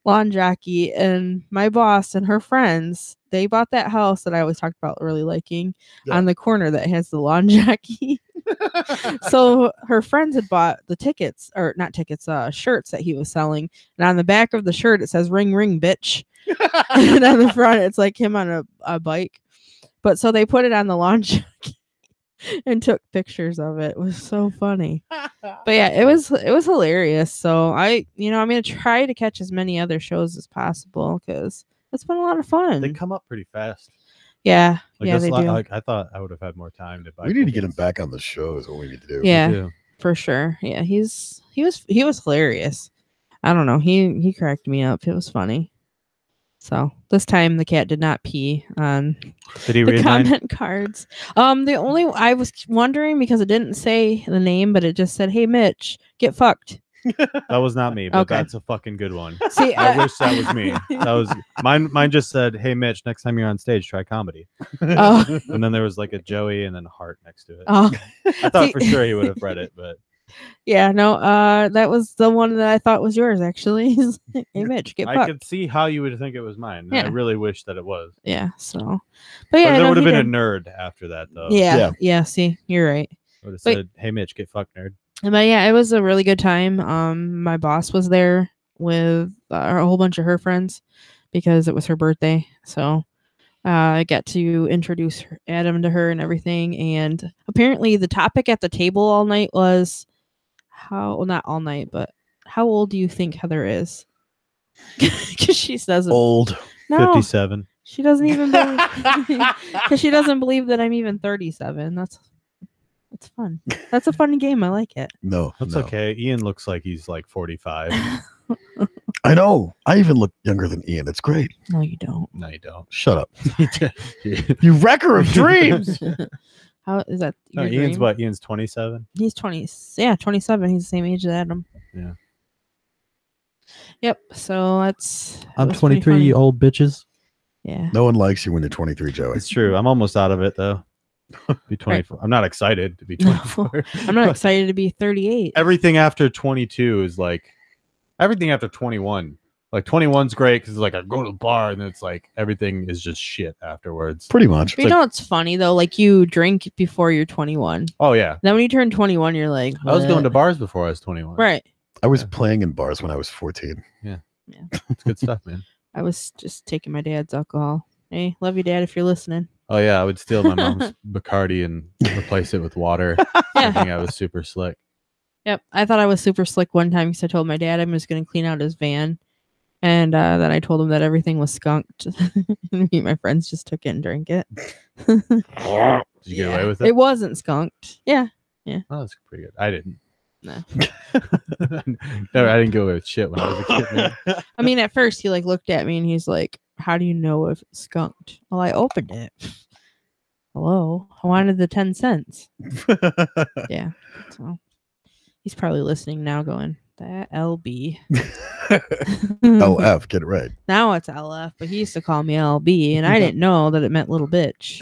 lawn jockey. And my boss and her friends, they bought that house that I always talked about really liking on the corner that has the lawn jockey. So her friends had bought the tickets, or not tickets, shirts that he was selling. And on the back of the shirt, it says ring, ring, bitch. And on the front, it's like him on a bike. But so they put it on the lawn jockey and took pictures of it. It was so funny. But yeah, it was hilarious. So I'm going to try to catch as many other shows as possible because it's been a lot of fun. They come up pretty fast. Yeah. Like, Yeah, that's they a lot, do. like I thought I would have had more time to buy. We need to get him tickets. back on the show. Is what we need to do. Yeah. too. For sure. Yeah, he was hilarious. I don't know. He cracked me up. It was funny. So this time the cat did not pee on Did he the read mine? comment cards. The only I was wondering because it didn't say the name, but it just said, "Hey Mitch, get fucked." That was not me, but Okay. that's a fucking good one. See, I wish that was me. That was mine. Mine just said, "Hey Mitch, next time you're on stage, try comedy." Oh, And then there was like a Joey and then a heart next to it. oh, I thought see- for sure he would have read it, but yeah, no. That was the one that I thought was yours actually. Hey Mitch, get I fucked. could see how you would think it was mine. And I Yeah. really wish that it was. Yeah. So, but yeah, Or there no, would have he been a did. nerd after that though. Yeah, Yeah. yeah. See, you're right. Would have But- said, "Hey Mitch, get fucked, nerd." But yeah, it was a really good time. My boss was there with a whole bunch of her friends because it was her birthday. So I got to introduce Adam to her and everything. And apparently, the topic at the table all night was not all night, but how old do you think Heather is? Because she doesn't. Old. No, 57. she doesn't even because she doesn't believe that I'm even 37. That's fun. That's a fun game. I like it. No, That's no. okay. Ian looks like he's like 45. I know. I even look younger than Ian. It's great. No, you don't. No, you don't. Shut up. You wrecker of dreams. How is that? No, your Ian's dream? what? Ian's 27. He's 20. Yeah, 27. He's the same age as Adam. Yeah. Yep. So that's. it I'm was pretty 23, funny. you old bitches. Yeah. No one likes you when you're 23, Joey. It's true. I'm almost out of it though. Be 24. I'm not excited to be No, 24. I'm not excited to be 38. Everything after 22 is like everything after 21. Like 21's great because like I go to the bar and it's like everything is just shit afterwards. Pretty much. But you know what's funny though? Like you drink before you're 21. Oh yeah. Then when you turn 21, you're like, I was going to "What?" bars before I was 21. Right. I was playing in bars when I was 14. It's good stuff, man. I was just taking my dad's alcohol. Hey, love you, Dad, if you're listening. Oh yeah, I would steal my mom's Bacardi and replace it with water. I Yeah. think I was super slick. Yep. I thought I was super slick one time because I told my dad I was going to clean out his van. And then I told him that everything was skunked. Me and my friends just took it and drank it. Did you get away with it? It wasn't skunked. Yeah. Oh, that's pretty good. I didn't. No. No, I didn't get away with shit when I was a kid. Man. I mean, at first he like looked at me and he's like, "How do you know if it's skunked?" Well, I opened it. Hello. I wanted the 10 cents. Yeah. So he's probably listening now going, that LB. LF, get it right. Now it's LF, but he used to call me LB, and I didn't know that it meant little bitch.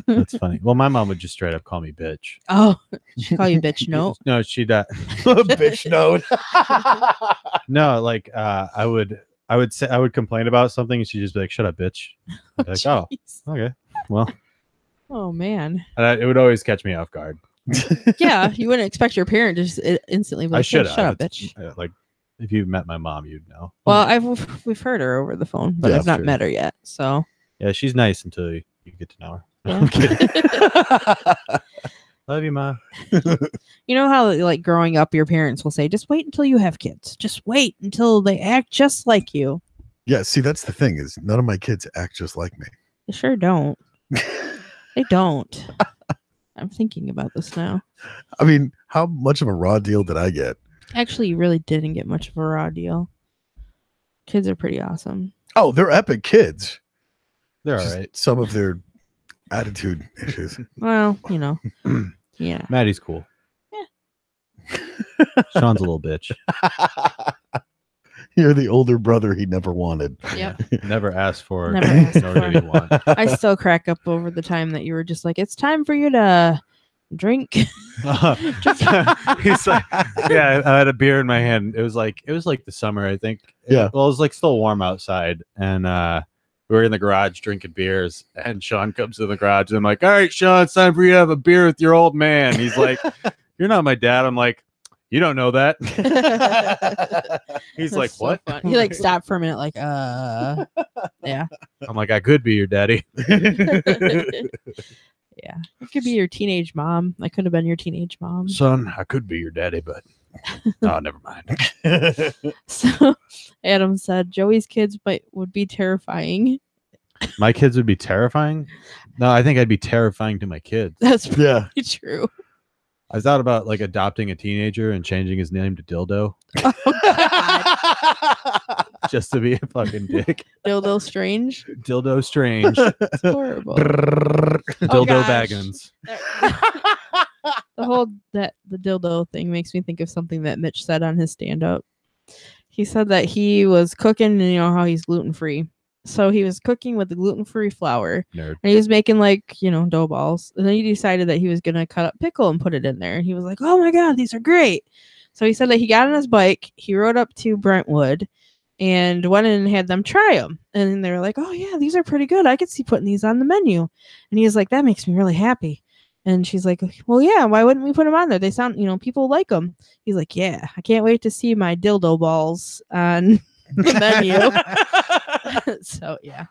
That's funny. Well, my mom would just straight up call me bitch. Oh, she call you bitch? No. No, she'd Bitch note. no, like I would complain about something and she'd just be like, "Shut up, bitch." I'd be like, "Oh, Jeez. okay." Well, Oh man. and it would always catch me off guard. Yeah, you wouldn't expect your parent to just instantly be I like, should "Hey, have. shut up, bitch." Like, if you met my mom, you'd know. Well, we've heard her over the phone, but Yeah, I've not true. met her yet. So Yeah, she's nice until you get to know her. yeah. I'm kidding. Love you, Ma. You know how like growing up, your parents will say, "Just wait until you have kids. Just wait until they act just like you." Yeah, see, that's the thing is none of my kids act just like me. They sure don't. They don't. I'm thinking about this now. I mean, how much of a raw deal did I get? Actually, you really didn't get much of a raw deal. Kids are pretty awesome. Oh, they're epic kids. They're all Just right. Some of their attitude issues. Well, you know. Yeah. Maddie's cool. Yeah. Sean's a little bitch. You're the older brother he never wanted. Yep. Never asked for. Never asked nor did for. he want. I still crack up over the time that you were just like, "It's time for you to drink." He's like, yeah, I had a beer in my hand. It was like the summer, I think. Yeah. Well, it was like still warm outside, and we were in the garage drinking beers. And Sean comes to the garage, and I'm like, "All right, Sean, it's time for you to have a beer with your old man." He's like, "You're not my dad." I'm like, "You don't know that." He's That's like, so "What?" fun. He like stopped for a minute, like, yeah. I'm like, "I could be your daddy." Yeah. It could be your teenage mom. I could have been your teenage mom. Son, I could be your daddy, but oh, never mind. So Adam said Joey's kids would be terrifying. My kids would be terrifying. No, I think I'd be terrifying to my kids. That's Yeah. pretty true. I thought about like adopting a teenager and changing his name to Dildo just to be a fucking dick. Dildo Strange. Dildo Strange. It's horrible. Dildo gosh. Baggins. The dildo thing makes me think of something that Mitch said on his stand-up. He said that he was cooking, and you know how he's gluten-free. So he was cooking with the gluten-free flour, Nerd. and he was making like, dough balls. And then he decided that he was going to cut up pickle and put it in there. And he was like, oh my God, these are great. So he said that he got on his bike, he rode up to Brentwood and went in and had them try them. And they were like, oh yeah, these are pretty good. I could see putting these on the menu. And he was like, that makes me really happy. And she's like, well, yeah, why wouldn't we put them on there? They sound, people like them. He's like, yeah, I can't wait to see my dildo balls on the menu. So, yeah.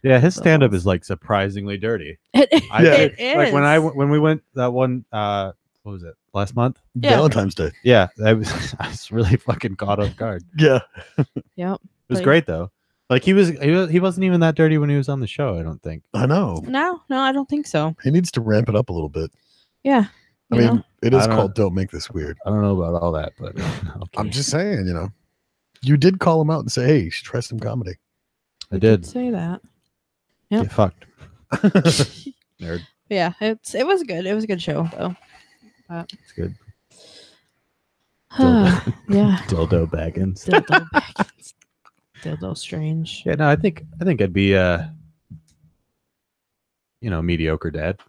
Yeah, his So- stand-up is like surprisingly dirty. It Like is. when we went that one, what was it, last month? Yeah. Valentine's Day. Yeah, I was really fucking caught off guard. Yeah. Yep. It was But- great though. Like he wasn't even that dirty when he was on the show. I don't think. I know. No, I don't think so. He needs to ramp it up a little bit. Yeah. I you mean, know? it is I don't- called Don't Make This Weird. I don't know about all that, but I'm just saying, you did call him out and say, hey, you should try some comedy. I did. say that. Yep. Get fucked, nerd. Yeah, it was good. It was a good show though. It's good. Yeah. Dildo Baggins. Dildo Baggins. Dildo Strange. Yeah, no, I think I'd be mediocre dad.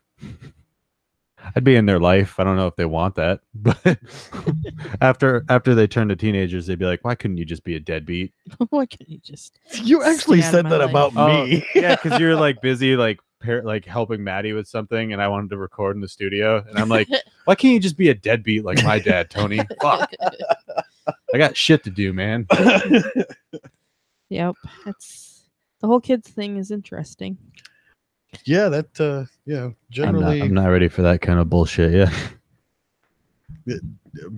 I'd be in their life. I don't know if they want that, but after they turn to teenagers, they'd be like, "Why couldn't you just be a deadbeat?" Why can't you just? You actually Stay out of said my that life. about Oh, me. yeah, because you're like busy, like helping Maddie with something, and I wanted to record in the studio, and I'm like, "Why can't you just be a deadbeat like my dad, Tony?" Fuck, I got shit to do, man. Yep. It's the whole kids thing is interesting. Yeah, that generally I'm not ready for that kind of bullshit yet.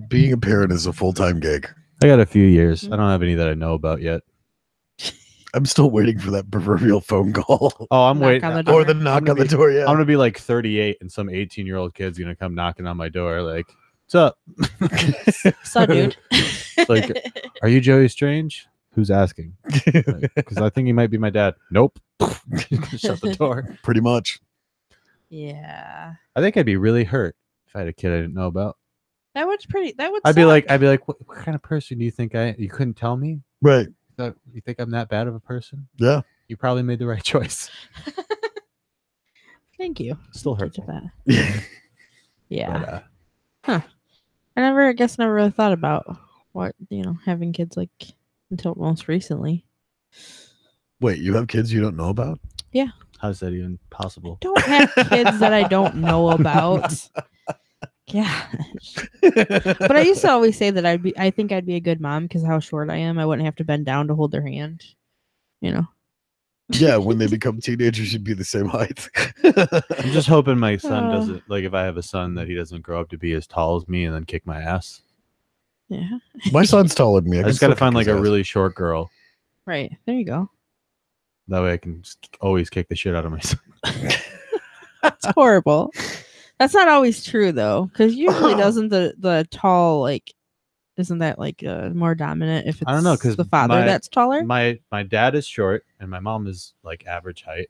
being a parent is a full-time gig. I got a few years. I don't have any that I know about yet. I'm still waiting for that proverbial phone call Oh, I'm Knock waiting. on the door. or the knock gonna on the be- door. Yeah. I'm gonna be like 38, and some 18-year-old kid's gonna come knocking on my door, like, "What's up?" So, dude. Like, "Are you Joey Strange?" Who's asking? Because I think he might be my dad. Nope. Shut the door. Pretty much. Yeah. I think I'd be really hurt if I had a kid I didn't know about. That would I'd be suck. like, what kind of person do you think you couldn't tell me? Right. You think I'm that bad of a person? Yeah. You probably made the right choice. Thank you. Still Thank you hurtful. for that. Yeah. But, I guess never really thought about what, having kids like until most recently. Wait, you have kids you don't know about? how's that even possible? Don't have kids that I don't know about. Gosh. But I used to always say that I think I'd be a good mom because how short I am. I wouldn't have to bend down to hold their hand. Yeah, when they become teenagers, you'd be the same height. I'm just hoping my son Uh. doesn't, like, if I have a son, that he doesn't grow up to be as tall as me and then kick my ass. Yeah. My son's taller than me. I can just got to still find kick like his a ass. really short girl. Right. There you go. That way I can just always kick the shit out of my son. It's horrible. That's not always true though, because usually doesn't the tall isn't that more dominant if it's I don't know, 'cause the father that's taller? My dad is short and my mom is like average height.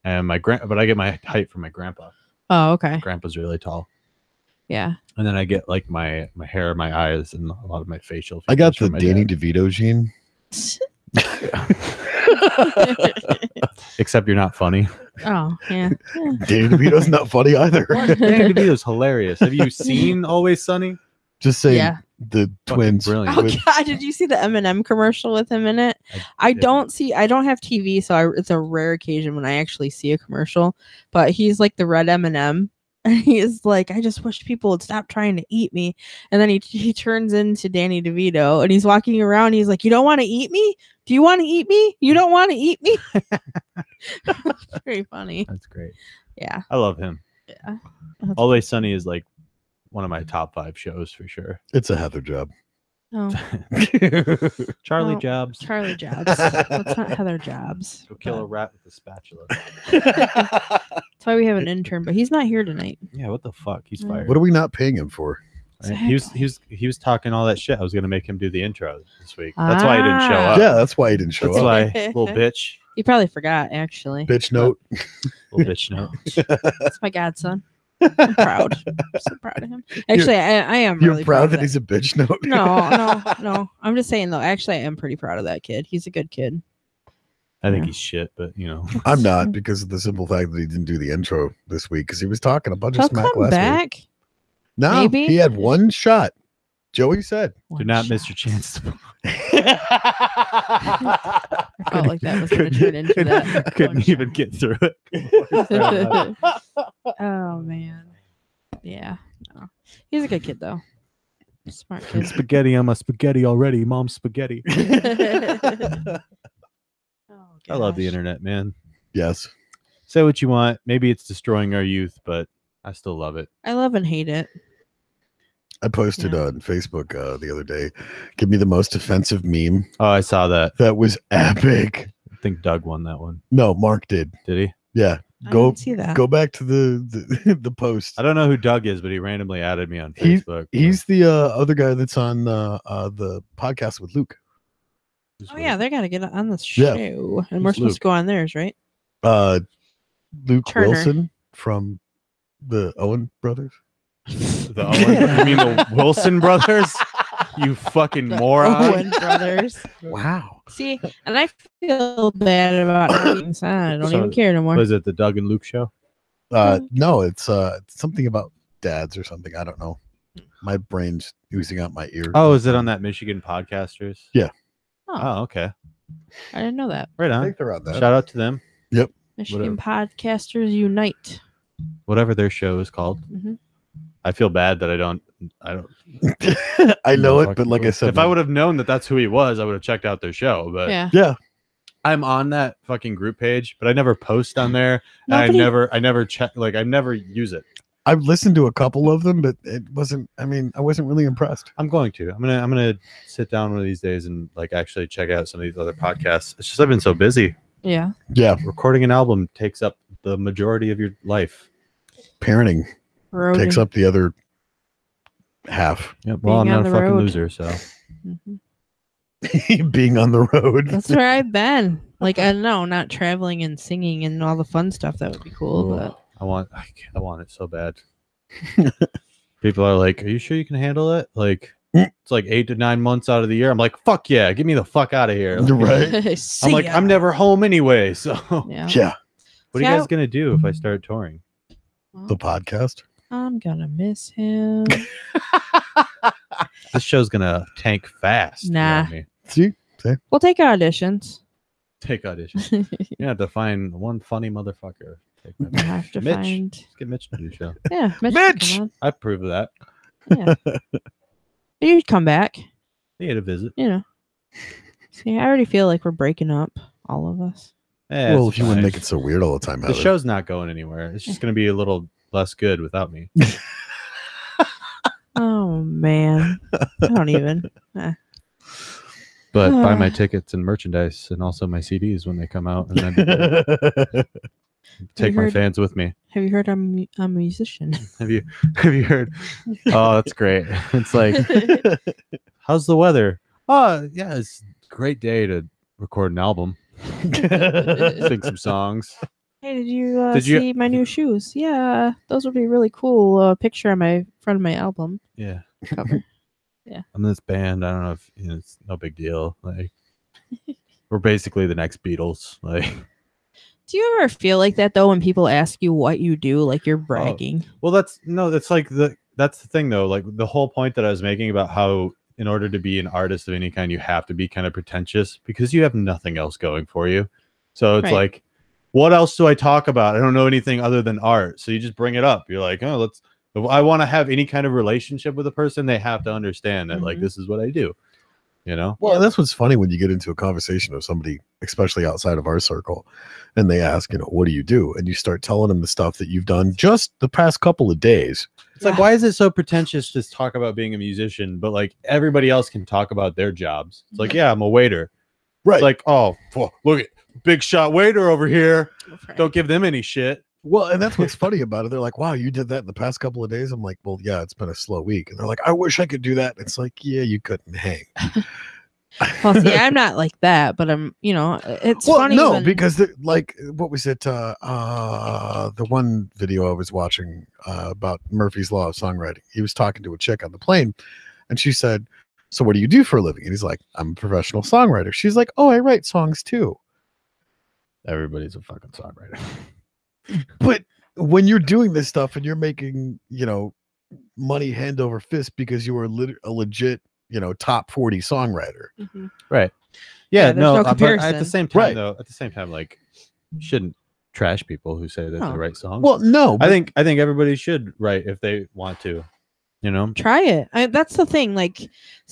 And but I get my height from my grandpa. Oh, okay. Grandpa's really tall. Yeah. And then I get like my hair, my eyes, and a lot of my facial I got features the from my Danny dad. DeVito gene. Except you're not funny. Oh, yeah. Yeah. Danny DeVito's not funny either. Danny DeVito's hilarious. Have you seen Always Sunny? Just saying Yeah. the twins. brilliant. Oh with- God! Did you see the M&M commercial with him in it? I don't have TV, so it's a rare occasion when I actually see a commercial. But he's like the red M&M, and he's like, "I just wish people would stop trying to eat me." And then he turns into Danny DeVito, and he's walking around. He's like, "You don't want to eat me? Do you want to eat me? You don't want to eat me?" Very funny. That's great. Yeah. I love him. Yeah. Always Sunny is like one of my top 5 shows for sure. It's a Heather job. Oh, Charlie No, Jobs. Charlie Jobs. That's not Heather Jobs. Go kill a rat with a spatula. That's why we have an intern, but he's not here tonight. Yeah, what the fuck? He's Mm. fired. What are we not paying him for? Right? He was talking all that shit. I was gonna make him do the intro this week. That's why he didn't show Ah. up. Yeah, that's why he didn't show That's up. why little bitch. He probably forgot, actually. Bitch note. Little bitch note. That's my godson. I'm proud. I'm so proud of him. Actually, I am You're really proud that of he's a bitch note. No. I'm just saying though. Actually, I am pretty proud of that kid. He's a good kid. I think Yeah. he's shit, but you know. I'm not, because of the simple fact that he didn't do the intro this week because he was talking a bunch of He'll smack come last week. back. No, Maybe. he had one shot. Joey said. Do not miss your chance to I felt like that was going to turn into that. Couldn't even get through it. Oh man. Yeah. No. He's a good kid though. Smart kid. Spaghetti on my spaghetti already. Mom's spaghetti. Oh, I love the gosh. internet, man. Yes. Say what you want. Maybe it's destroying our youth, but I still love it. I love and hate it. I posted Yeah. on Facebook the other day, give me the most offensive meme. Oh, I saw that. That was epic. I think Doug won that one. No, Mark did. Did he? Yeah. I Go didn't see that. go back to the post. I don't know who Doug is, but he randomly added me on He- Facebook. He's the other guy that's on the podcast with Luke. Oh yeah, they got to get on the Yeah. show, and Who's we're supposed Luke? to go on theirs, right? Luke Turner. Wilson from the Owen brothers. The Owen, you mean the Wilson brothers? You fucking moron. Owen brothers. Wow. See, and I feel bad about not being sad. I don't So, even care no more. Was it the Doug and Luke show? No, it's something about dads or something. I don't know. My brain's oozing out my ear. Oh, is it on that Michigan Podcasters? Yeah. Oh, okay. I didn't know that. Right I on. think they're on that. Shout out to them. Michigan Podcasters Unite. Whatever their show is called. Mhm. I feel bad that I don't. I know it, fucking but like I clue. said, if I would have known that that's who he was, I would have checked out their show. But Yeah. yeah, I'm on that fucking group page, but I never post on there. And Nobody- I never check. Like I never use it. I've listened to a couple of them, but it wasn't. I mean, I wasn't really impressed. I'm going to. I'm gonna sit down one of these days and like actually check out some of these other podcasts. It's just I've been so busy. Yeah. Yeah, Recording an album takes up the majority of your life. parenting Road. takes up the other half. Yep. Well, I'm Being on not a the fucking road. loser, so Mhm. Being on the road. That's where I've been. Like I don't know, not traveling and singing and all the fun stuff. That would be cool. Ugh, But I want it so bad. People are like, "Are you sure you can handle it?" Like it's like 8 to 9 months out of the year. I'm like, "Fuck yeah, get me the fuck out of here." Like, Right. See I'm like, ya. I'm never home anyway. So what Yeah. Yeah, are you See, I- guys gonna do if I start touring? the podcast. I'm gonna miss him. This show's gonna tank fast. Nah. without me. See, We'll take auditions. Take auditions. You have to find one funny motherfucker. Take I my- have to Mitch. find. Let's get Mitch to do the show. Yeah, Mitch. Mitch! Come I approve of that. on. Yeah. You'd come back. He had a visit. You know. See, I already feel like we're breaking up, all of us. Eh, well, it's if you wouldn't fine. make it so weird all the time, The Heather. show's not going anywhere. It's just gonna be a little less good without me. Oh man, I don't even. But buy my tickets and merchandise and also my CDs when they come out, and then take my heard- fans with me. Have you heard I'm a musician? Have you heard? Oh, that's great. It's like, how's the weather? Oh, yeah, it's a great day to record an album, sing some songs. Hey, did you Did you- see my new shoes? Yeah, those would be really cool. Picture on my front of my album Yeah, cover. I'm in this band. I don't know if it's no big deal. Like, we're basically the next Beatles. Like, Do you ever feel like that though when people ask you what you do, like you're bragging? well, that's like that's the thing though. Like the whole point that I was making about how in order to be an artist of any kind, you have to be kind of pretentious because you have nothing else going for you. So it's Right. like, what else do I talk about? I don't know anything other than art. So you just bring it up. You're like, oh, if I want to have any kind of relationship with a person, they have to understand that like Mhm. this is what I do. You know? Well, that's what's funny when you get into a conversation with somebody, especially outside of our circle, and they ask, what do you do? And you start telling them the stuff that you've done just the past couple of days. It's like, why is it so pretentious to talk about being a musician, but like everybody else can talk about their jobs? It's like, yeah, I'm a waiter. Right. It's like, oh, well, look at big shot waiter over here. Right. Don't give them any shit. Well, and that's what's funny about it. They're like, wow, you did that in the past couple of days. I'm like, well, yeah, it's been a slow week. And they're like, I wish I could do that. It's like, yeah, you couldn't hang. Well, see, I'm not like that, but I'm, it's Well, funny. no, when- because like, what was it? The one video I was watching about Murphy's Law of Songwriting. He was talking to a chick on the plane, and she said, "So what do you do for a living?" And he's like, "I'm a professional songwriter." She's like, "Oh, I write songs too." Everybody's a fucking songwriter. But when you're doing this stuff and you're making, money hand over fist because you were a legit, top 40 songwriter. Mhm. Right. Yeah, Yeah, there's no, no but at comparison. the same time, Right. though, like, you shouldn't trash people who say that No. they write songs. Well, no, I think everybody should write if they want to, Try it. That's the thing. Like,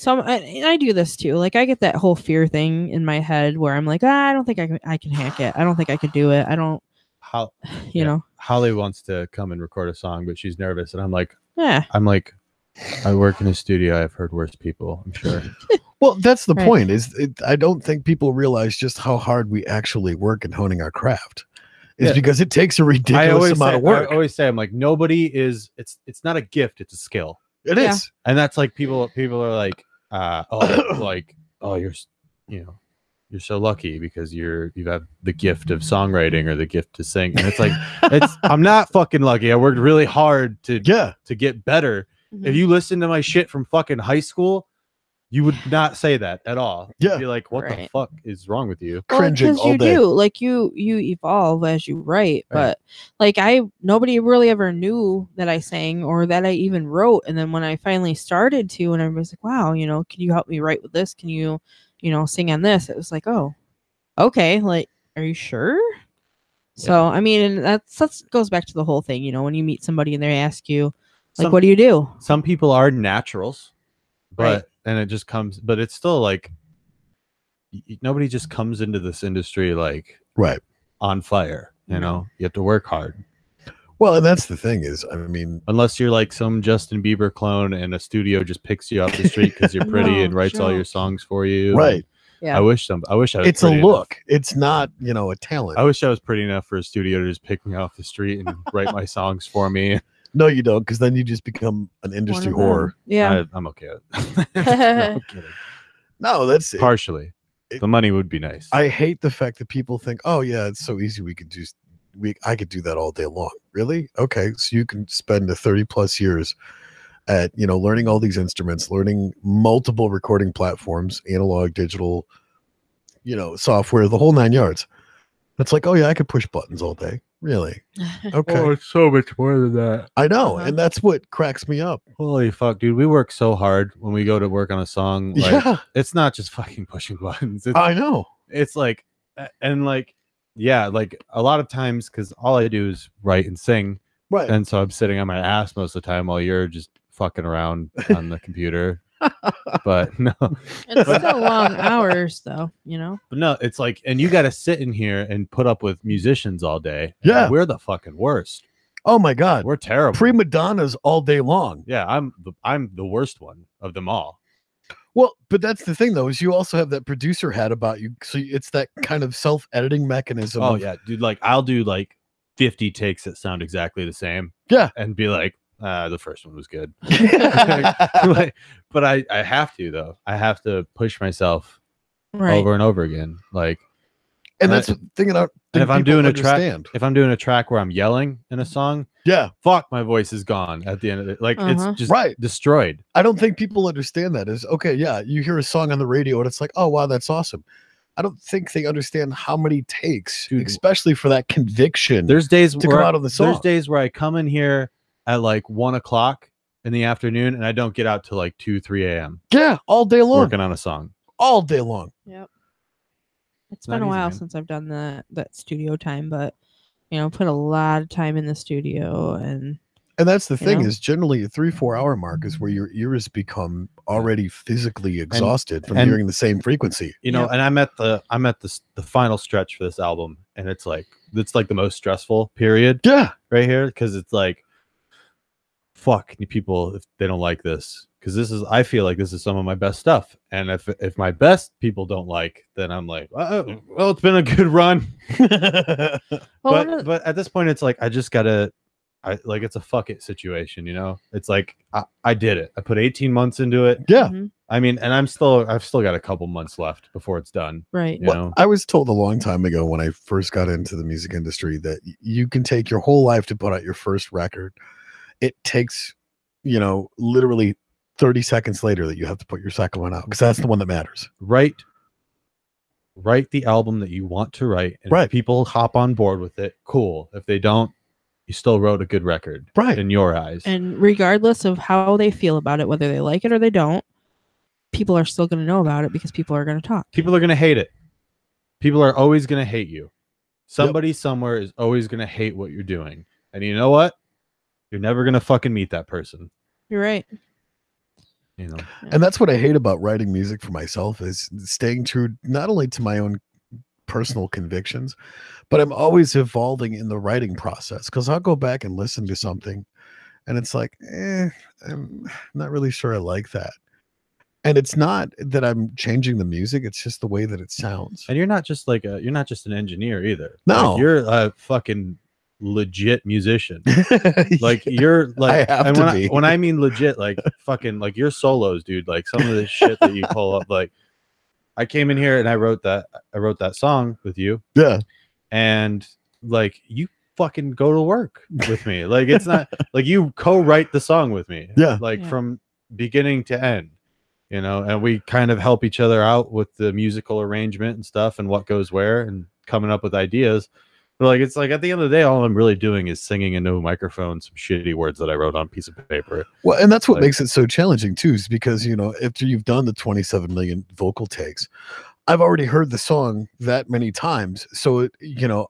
and I do this too. Like, I get that whole fear thing in my head where I'm like, I don't think I can hack it. I don't think I could do it. I don't, How you know. Holly wants to come and record a song, but she's nervous, and I'm like, Yeah. I work in a studio. I've heard worse people, I'm sure. well, that's the Right. point. I don't think people realize just how hard we actually work in honing our craft. Is Yeah. because it takes a ridiculous amount of work. I always say, I'm like, nobody is. It's not a gift. It's a skill. It Yeah. is. And that's like people are like, you're you're so lucky because you have the gift of songwriting or the gift to sing. And it's like, I'm not fucking lucky. I worked really hard to get better. Mhm. If you listen to my shit from fucking high school, you would not say that at all. Yeah. You'd be like, what the Right. fuck is wrong with you? Well, Cringing 'cause all you day. do. Like, you evolve as you write, Right. but like nobody really ever knew that I sang or that I even wrote. And then when I finally started to, and everybody's like, wow, can you help me write with this? Can you, sing on this? It was like, oh, okay. Like, are you sure? So, I mean, and that's goes back to the whole thing, when you meet somebody and they ask you, like, Some- what do you do? Some people are naturals, but Right. and it just comes, but it's still like nobody just comes into this industry like Right. on fire. No. You have to work hard. Well, and that's the thing is, I mean, Unless you're like some Justin Bieber clone and a studio just picks you off the street because you're pretty No, and writes all sure. your songs for you. right. Yeah. I wish I was It's a pretty look. It's not, a talent. I wish I was pretty enough for a studio to just pick me off the street and write my songs for me. No, you don't, because then you just become an industry One of whore. them. Yeah. I'm okay with it. No, I'm kidding. No, that's it. Partially. It- The money would be nice. I hate the fact that people think, oh yeah, it's so easy. I could do that all day long. Really? Okay. So you can spend the 30+ years at, learning all these instruments, learning multiple recording platforms, analog, digital, software, the whole 9 yards. It's like, oh yeah, I could push buttons all day. Really? Okay. Oh, it's so much more than that. I know. Uh-huh. And that's what cracks me up. Holy fuck, dude. We work so hard when we go to work on a song. Like, Yeah, it's not just fucking pushing buttons. It's, I know. it's like, and like, yeah, like a lot of times, because all I do is write and sing. Right. And so I'm sitting on my ass most of the time while you're just fucking around on the computer. But no, It's still long hours, though, but no, it's like, and you got to sit in here and put up with musicians all day. Yeah. We're the fucking worst. Oh my God. We're terrible. Prima donnas all day long. Yeah, I'm the worst one of them all. Well, but that's the thing though, is you also have that producer hat about you. So it's that kind of self-editing mechanism. Oh of- yeah, dude. Like I'll do like 50 takes that sound exactly the same. Yeah. And be like, the first one was good. Like, but I have to though. I have to push myself Right. over and over again. Like And that's the thing that and if I'm doing a understand. if I'm doing a track where I'm yelling in a song, Yeah, fuck, my voice is gone at the end of it. Like Uh-huh. it's just right. destroyed. I don't think people understand that. Is okay, yeah, you hear a song on the radio and it's like, oh wow, that's awesome. I don't think they understand how many takes, Dude. especially for that conviction. There's days to where come out of the song. there's days where I come in here at like 1:00 in the afternoon and I don't get out till like 2-3 a.m. Yeah, all day long. working on a song. All day long. Yep. It's Not been a easy, while man. since I've done that studio time, but put a lot of time in the studio, and And that's the You thing know? is generally a 3-4 hour mark is where your ears become already physically exhausted from and- hearing the same frequency. You know, Yep. and I'm at the final stretch for this album, and it's like the most stressful period Yeah. right here because it's like fuck people if they don't like this, because I feel like this is some of my best stuff, and if my best people don't like, then I'm like, well, it's been a good run. Well, but at this point, it's like I just gotta, like it's a fuck it situation, you know. It's like I did it. I put 18 months into it. Yeah. I mean, and I've still got a couple months left before it's done. Right. You know? I was told a long time ago when I first got into the music industry that you can take your whole life to put out your first record. It takes, literally 30 seconds later that you have to put your second one out, because that's the one that matters. Write the album that you want to write, and if people hop on board with it, cool. If they don't, you still wrote a good record, right? In your eyes. And regardless of how they feel about it, whether they like it or they don't, people are still going to know about it because people are going to talk. People are going to hate it. People are always going to hate you. Somebody somewhere is always going to hate what you're doing. And you know what? You're never going to fucking meet that person. You're right. You know. And that's what I hate about writing music for myself, is staying true not only to my own personal convictions, but I'm always evolving in the writing process, because I'll go back and listen to something and it's like, I'm not really sure I like that. And it's not that I'm changing the music, it's just the way that it sounds. And you're not just an engineer either. No. Like, you're a fucking legit musician. Like you're like, I have and to when be. when I mean legit, like fucking like your solos, dude, like some of the shit that you pull up, like I came in here and I wrote that song with you. Yeah. And like you fucking go to work with me. Like it's not like you co-write the song with me. Yeah. Like from beginning to end, and we kind of help each other out with the musical arrangement and stuff and what goes where and coming up with ideas. But like it's like at the end of the day, all I'm really doing is singing into a microphone some shitty words that I wrote on a piece of paper. Well, and that's what makes it so challenging too, is because after you've done the 27 million vocal takes, I've already heard the song that many times. So it,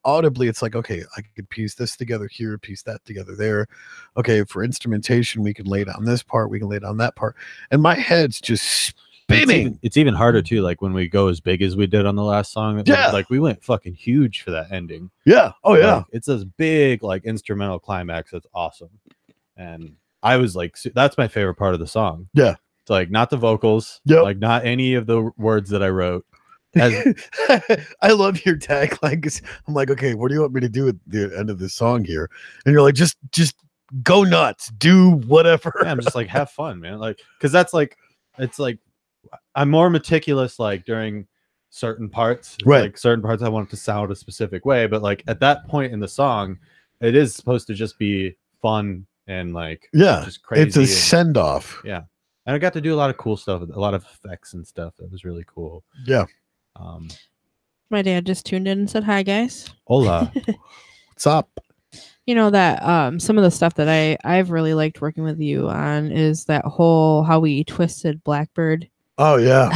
audibly, it's like, okay, I could piece this together here, piece that together there. Okay, for instrumentation, we can lay down this part, we can lay down that part, and my head's just spinning. It's even harder too. Like when we go as big as we did on the last song, like we went fucking huge for that ending. Yeah. Oh yeah. Like, it's this big like instrumental climax. That's awesome. And I was like, that's my favorite part of the song. Yeah. It's like not the vocals, like not any of the words that I wrote. I love your tagline, because I'm like, okay, what do you want me to do at the end of this song here? And you're like, just go nuts, do whatever. Yeah, I'm just like, have fun, man. Like, because that's like, it's like I'm more meticulous like during certain parts. Right. Like certain parts I want it to sound a specific way, but like at that point in the song, it is supposed to just be fun and like just crazy. It's a send off. Yeah. And I got to do a lot of cool stuff, a lot of effects and stuff. That was really cool. Yeah. My dad just tuned in and said, "Hi guys." Hola. What's up? That some of the stuff that I've really liked working with you on is that whole how we twisted Blackbird. Oh yeah.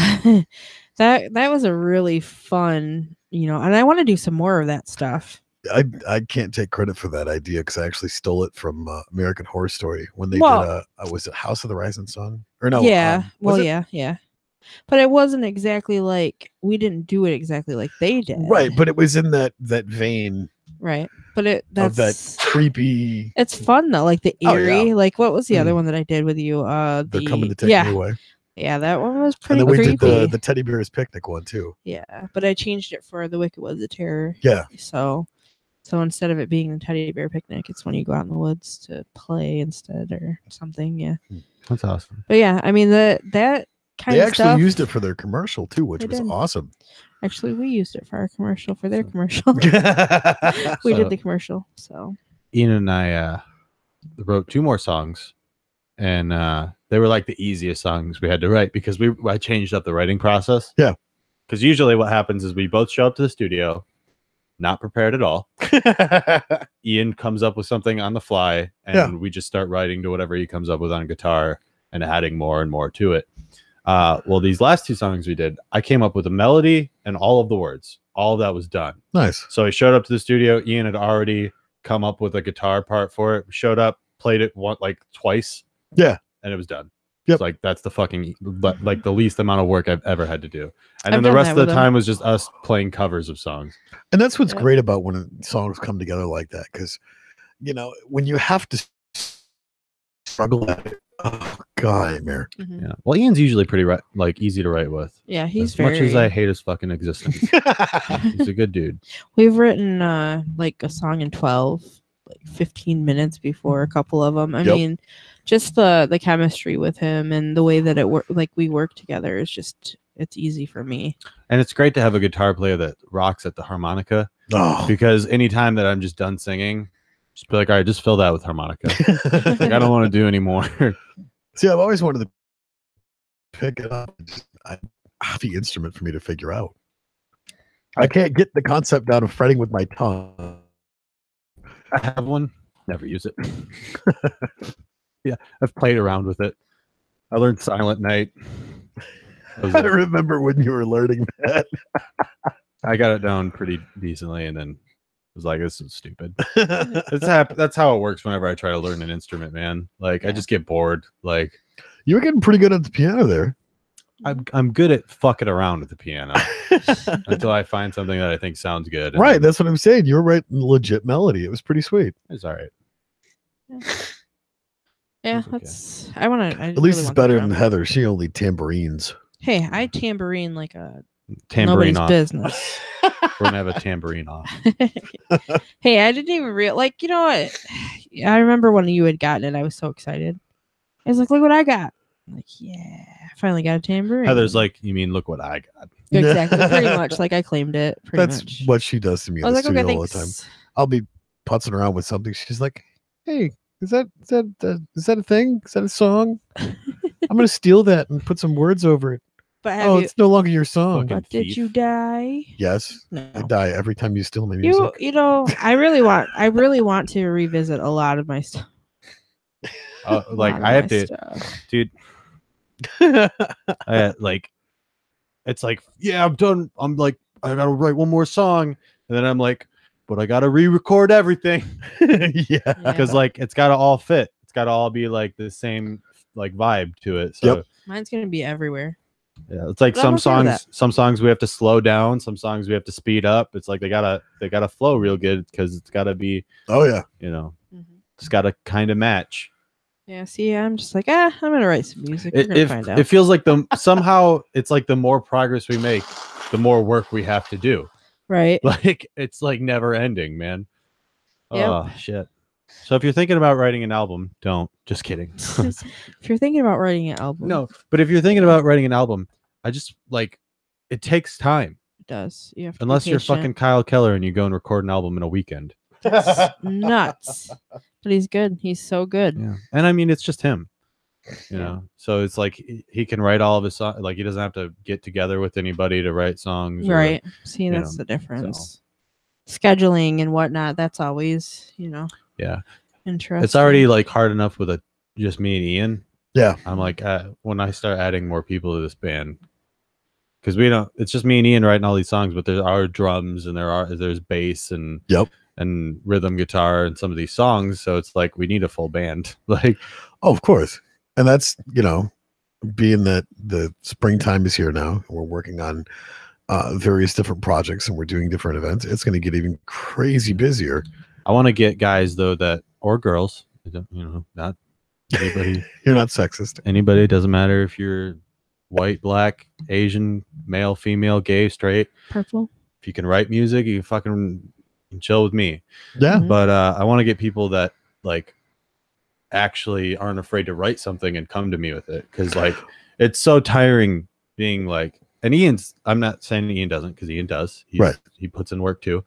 that was a really fun, and I want to do some more of that stuff. I can't take credit for that idea, because I actually stole it from American Horror Story when they did was it House of the Rising Sun? Or no? Yeah. Yeah. But it wasn't exactly like, we didn't do it exactly like they did. Right, but it was in that vein. Right. But that's that creepy. It's fun though, like the eerie. Oh, yeah. Like what was the other one that I did with you? They're coming to take me away. Yeah, that one was pretty And then we creepy. did the Teddy Bear's Picnic one too. Yeah, but I changed it for the Wicked Woods of Terror. Yeah. So instead of it being the Teddy Bear Picnic, it's when you go out in the woods to play instead or something. Yeah. That's awesome. But yeah, I mean that kind they of actually stuff, used it for their commercial too, which was awesome. Actually, we used it for our commercial, for their commercial. We did the commercial. So Ian and I wrote 2 more songs, and they were like the easiest songs we had to write, because I changed up the writing process. Yeah. Because usually what happens is we both show up to the studio, not prepared at all. Ian comes up with something on the fly, and we just start writing to whatever he comes up with on guitar and adding more and more to it. Well, these last 2 songs we did, I came up with a melody and all of the words. All of that was done. Nice. So I showed up to the studio. Ian had already come up with a guitar part for it. We showed up, played it twice. Yeah. And it was done. Yep. It's like that's the fucking like the least amount of work I've ever had to do. And I've then the done rest that of the with time was just us playing covers of songs. And that's what's Yeah. great about when songs come together like that, because when you have to struggle at it. Oh god, nightmare. Mhm. Yeah. Well, Ian's usually pretty like easy to write with. Yeah, he's As very. much as I hate his fucking existence, he's a good dude. We've written like a song in 12, like 15 minutes before a couple of them. I Yep. mean, just the chemistry with him and the way that we work together is just it's easy for me. And it's great to have a guitar player that rocks at the harmonica, Oh. because anytime that I'm just done singing, just be like, all right, just fill that with harmonica. Like, I don't want to do anymore. See, I've always wanted to pick it up. The instrument for me to figure out. I can't get the concept down of fretting with my tongue. I have one, never use it. Yeah, I've played around with it. I learned Silent Night. I remember when you were learning that. I got it down pretty decently, and then was like, this is stupid. That's how it works whenever I try to learn an instrument, man. Like, I just get bored. Like, You were getting pretty good at the piano there. I'm good at fucking around with the piano until I find something that I think sounds good. and Right, then that's what I'm saying. You were writing legit melody. It was pretty sweet. it's all right. Yeah, It's okay. that's. I want to. At least it's better than Heather. She only tambourines. Hey, I tambourine like a Tambourine nobody's off. business. We're gonna have a tambourine off. Hey, I didn't even like. You know what? I remember when you had gotten it. I was so excited. I was like, "Look what I got!" I'm like, yeah, I finally got a tambourine. Heather's like, you mean look what I got? exactly, pretty much. Like I claimed it. Pretty That's much. what she does to me I in was the like, okay, studio all the time. thanks. I'll be putzing around with something. She's like, "Hey, is that a thing? Is that a song? I'm gonna steal that and put some words over it. But have Oh, you? it's no longer your song." Fucking But did thief. you die? Yes, No. I die every time you steal my music. You know, I really want to revisit a lot of my stuff. Like I have to, dude. Like, it's like, yeah, I'm done. I'm like, I gotta write one more song, and then I'm like, but I gotta re-record everything Yeah. because like it's gotta all fit. It's gotta all be like the same like vibe to it. So Yep. Mine's gonna be everywhere. yeah, it's like But I'm some okay with songs we have to slow down, some songs we have to speed up. It's like they gotta flow real good because it's gotta be, Oh yeah. you know, it's gotta kind of match. Yeah. See, I'm just like, I'm gonna write some music. We're gonna find out. It feels like somehow it's like the more progress we make, the more work we have to do. Right. Like it's like never ending, man. Yep. Oh shit. So if you're thinking about writing an album, don't. Just kidding. If you're thinking about writing an album, No, but if you're thinking about writing an album, I just like it takes time. it does. You have to be Unless you're patient. fucking Kyle Keller and you go and record an album in a weekend. nuts. But he's good. He's so good. Yeah. And I mean it's just him. You Yeah. know. So it's like he can write all of his songs, like he doesn't have to get together with anybody to write songs. or- Right. See, you that's know, the difference. Scheduling and whatnot. That's always, Yeah. interesting. It's already like hard enough with just me and Ian. Yeah. I'm like, when I start adding more people to this band, because it's just me and Ian writing all these songs, but there are drums and there's bass and Yep. and rhythm guitar and some of these songs. So it's like we need a full band. Like, Oh, of course. And that's, being that the springtime is here now, and we're working on various different projects and we're doing different events, it's going to get even crazy busier. I want to get guys though or girls, not anybody. You're not sexist. Anybody, doesn't matter if you're white, black, Asian, male, female, gay, straight. purple. If you can write music, you can fucking chill with me. Yeah. Mhm. But I want to get people that like actually aren't afraid to write something and come to me with it, because like it's so tiring being like, and I'm not saying Ian doesn't, because Ian does. Right. He puts in work too.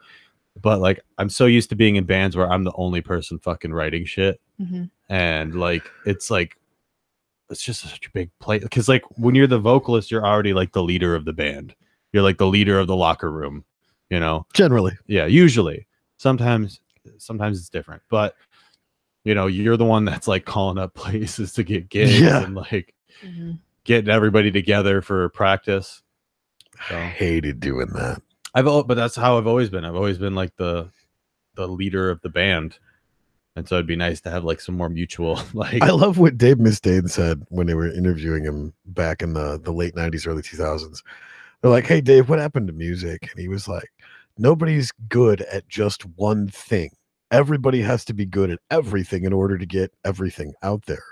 But like I'm so used to being in bands where I'm the only person fucking writing shit, Mhm. and like it's just such a big play, because like when you're the vocalist, you're already like the leader of the band. You're like the leader of the locker room, Generally. yeah, usually. Sometimes it's different, but you're the one that's like calling up places to get gigs Yeah. and like Mhm. getting everybody together for practice. So I hated doing that. but that's how I've always been. I've always been like the leader of the band, and so it'd be nice to have like some more mutual like. I love what Dave Mustaine said when they were interviewing him back in the late 90s, early 2000s. They're like, "Hey, Dave, what happened to music?" And he was like, "Nobody's good at just one thing. Everybody has to be good at everything in order to get everything out there."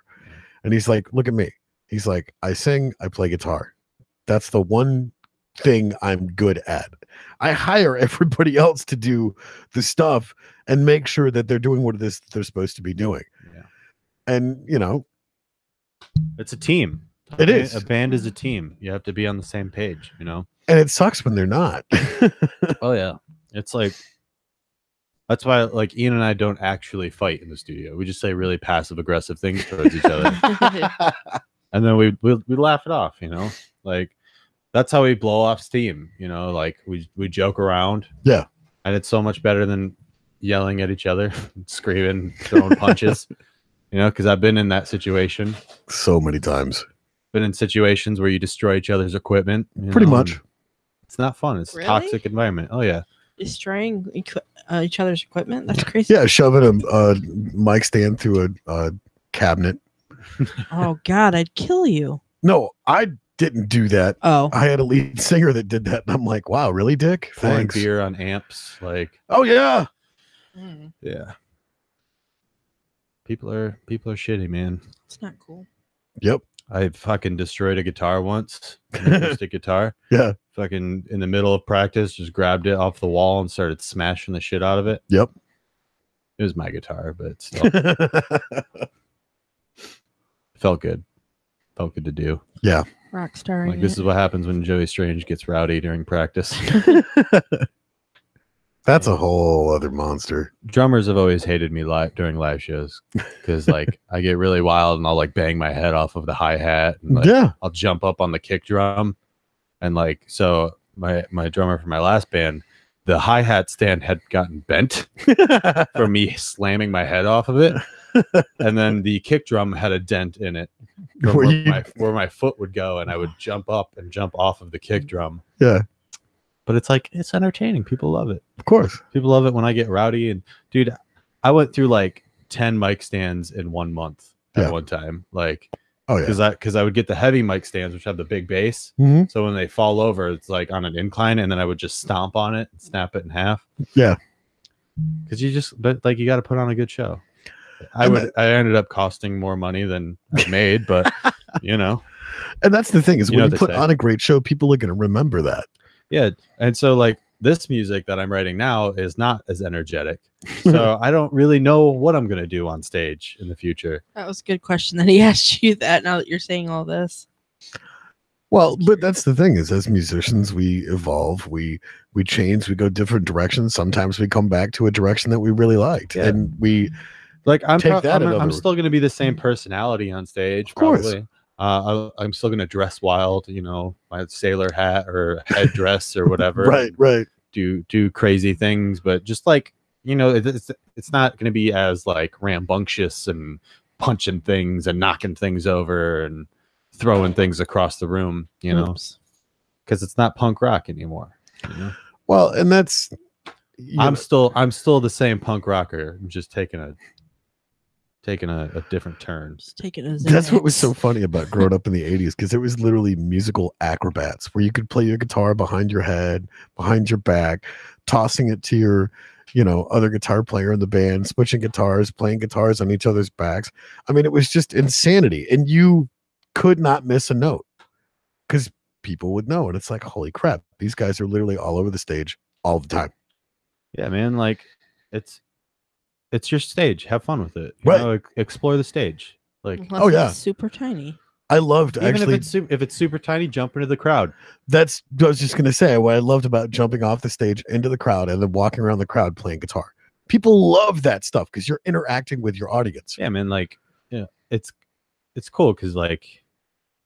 And he's like, look at me. He's like, I sing, I play guitar. That's the one thing I'm good at. I hire everybody else to do the stuff and make sure that they're doing what it is they're supposed to be doing. Yeah. And, you know, It's a team. It is. A band is a team. You have to be on the same page, you know? and it sucks when they're not. Oh, yeah. It's like, that's why, like, Ian and I don't actually fight in the studio. We just say really passive aggressive things towards each other. And then we laugh it off, you know? Like, that's how we blow off steam, you know? Like, we joke around. Yeah. And it's so much better than yelling at each other, screaming, throwing punches, you know? Because I've been in that situation. So many times. Been in situations where you destroy each other's equipment. You Pretty know, much. and it's not fun. It's Really? a toxic environment. Oh, yeah. Destroying each other's equipment? That's crazy. Yeah, shoving a mic stand through a cabinet. Oh, God, I'd kill you. No, I didn't do that. Oh. I had a lead singer that did that, and I'm like, wow, really, Dick? Pouring Thanks. beer on amps. Like, Oh yeah. Mm, yeah. People are shitty, man. it's not cool. Yep. I fucking destroyed a guitar once, an acoustic guitar. Yeah. Fucking in the middle of practice, just grabbed it off the wall and started smashing the shit out of it. Yep. It was my guitar, but still felt good. Felt good to do. Rock star. Like, this is what happens when Joey Strange gets rowdy during practice. That's a whole other monster. Drummers have always hated me during live shows because, like, I get really wild and I'll like bang my head off of the hi-hat and like Yeah. I'll jump up on the kick drum, and like, so my drummer for my last band, the hi-hat stand had gotten bent from me slamming my head off of it, and then the kick drum had a dent in it from where my foot would go, and I would jump up and jump off of the kick drum. Yeah. But it's like, it's entertaining. People love it. Of course. People love it when I get rowdy. And dude, I went through like 10 mic stands in 1 month at one time. Like, Oh yeah. because I would get the heavy mic stands, which have the big bass. Mhm. So when they fall over, it's like on an incline, and then I would just stomp on it and snap it in half. Yeah. Because you got to put on a good show. I ended up costing more money than I made, but you know. And that's the thing is You know when what you they put say. on a great show, people are going to remember that. Yeah. And so like this music that I'm writing now is not as energetic. So I don't really know what I'm going to do on stage in the future. That was a good question that he asked you that now that you're saying all this. Well, but that's the thing is as musicians, we evolve, we change, we go different directions. Sometimes we come back to a direction that we really liked. Yeah. And we Like I'm Take that I'm another- still going to be the same personality on stage. Of course. Probably. I'm still going to dress wild, you know, my sailor hat or headdress or whatever. right. Do crazy things, but just like, you know, it's not going to be as like rambunctious and punching things and knocking things over and throwing things across the room, you know, Oops. because it's not punk rock anymore. You know? Well, and that's I'm still the same punk rocker. I'm just taking a different turn. Just taking a that's what was Xanax. so funny about growing up in the 80s because it was literally musical acrobats where you could play your guitar behind your head, behind your back, tossing it to your, you know, other guitar player in the band, switching guitars, playing guitars on each other's backs. I mean, it was just insanity. And you could not miss a note because people would know. And it's like, holy crap, these guys are literally all over the stage all the time. Yeah, man. Like it's your stage. Have fun with it. You Right. know, explore the stage. Like Unless Oh, yeah. it's super tiny. I loved even actually. if it's super tiny, jump into the crowd. That's I was just gonna say what I loved about jumping off the stage into the crowd and then walking around the crowd playing guitar. People love that stuff because you're interacting with your audience. Yeah, man. Like, yeah, it's cool because like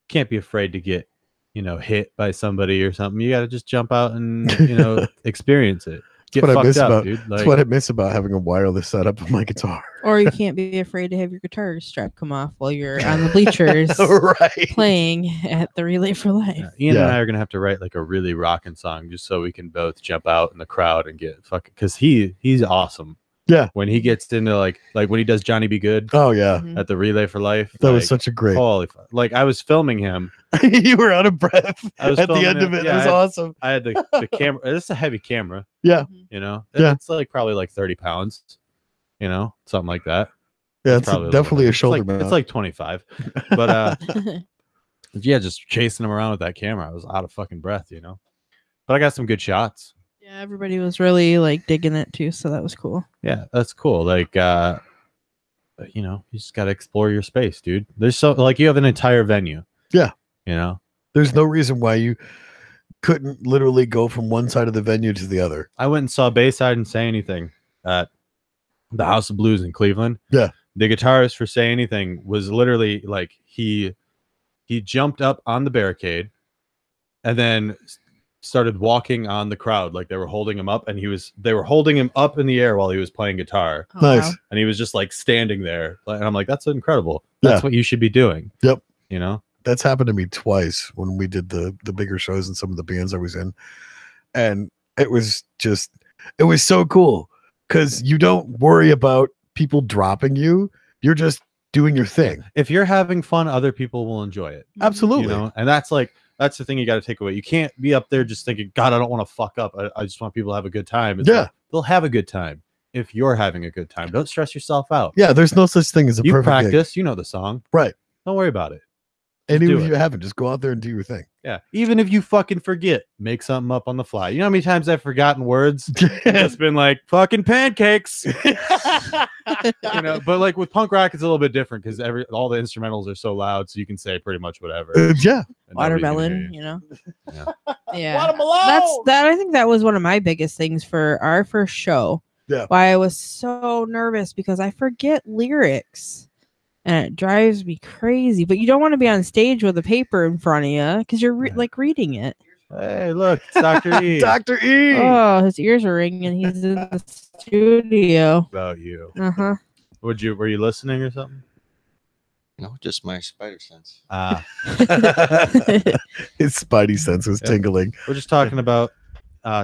can't be afraid to get, you know, hit by somebody or something. You got to just jump out and, you know, experience it. Get what I miss fucked up, about- dude. That's Like, what I miss about having a wireless setup of my guitar. Or you can't be afraid to have your guitar strap come off while you're on the bleachers Right. playing at the Relay for Life. yeah, Ian Yeah. and I are gonna have to write like a really rocking song just so we can both jump out in the crowd and get fucking because he's awesome. Yeah. When he gets into like when he does Johnny Be Good Oh yeah. Mhm. at the Relay for Life, That was like, such a great holy like I was filming him. you were out of breath I was at the filming end of it. it. Yeah, it was awesome. I had the camera. It's a heavy camera. Yeah. You know, Yeah. it's like probably like 30 pounds, you know, something like that. Yeah, it's probably definitely a little shoulder bit. mount. It's like 25. But yeah, just chasing him around with that camera, I was out of fucking breath, you know. But I got some good shots. Yeah, everybody was really like digging it too, so that was cool. Yeah, that's cool. Like, you know, you just got to explore your space, dude. There's so like you have an entire venue. Yeah. You know, There's no reason why you couldn't literally go from one side of the venue to the other. I went and saw Bayside and Say Anything at the House of Blues in Cleveland. Yeah. The guitarist for Say Anything was literally like he jumped up on the barricade and then started walking on the crowd like they were holding him up, and they were holding him up in the air while he was playing guitar, Oh, Nice. wow. and he was just like standing there, and I'm like, that's incredible. That's Yeah. what you should be doing. Yep. You know. That's happened to me twice when we did the bigger shows and some of the bands I was in. And it was so cool because you don't worry about people dropping you. You're just doing your thing. If you're having fun, other people will enjoy it. Absolutely. You know, and that's the thing you got to take away. You can't be up there just thinking, God, I don't want to fuck up. I just want people to have a good time. It's Yeah. like, they'll have a good time if you're having a good time. Don't stress yourself out. Yeah, there's no such thing as a You perfect gig. practice, you know the song. Right. Don't worry about it. And do even if it. you haven't, just go out there and do your thing. Yeah. Even if you fucking forget, make something up on the fly. You know how many times I've forgotten words? It's been like fucking pancakes. You know, but like with punk rock, it's a little bit different because all the instrumentals are so loud, so you can say pretty much whatever. Yeah. and nobody's gonna hear Watermelon, you. you know. Yeah. Yeah. I think that was one of my biggest things for our first show. Yeah. Why I was so nervous because I forget lyrics. And it drives me crazy. But you don't want to be on stage with a paper in front of you because you're Yeah. like reading it. Hey, look, it's Dr. E. Dr. E. Oh, his ears are ringing. He's in the studio. About you. Uh-huh. Were you listening or something? No, just my spider sense. His spidey sense was Yeah. tingling. We're just talking about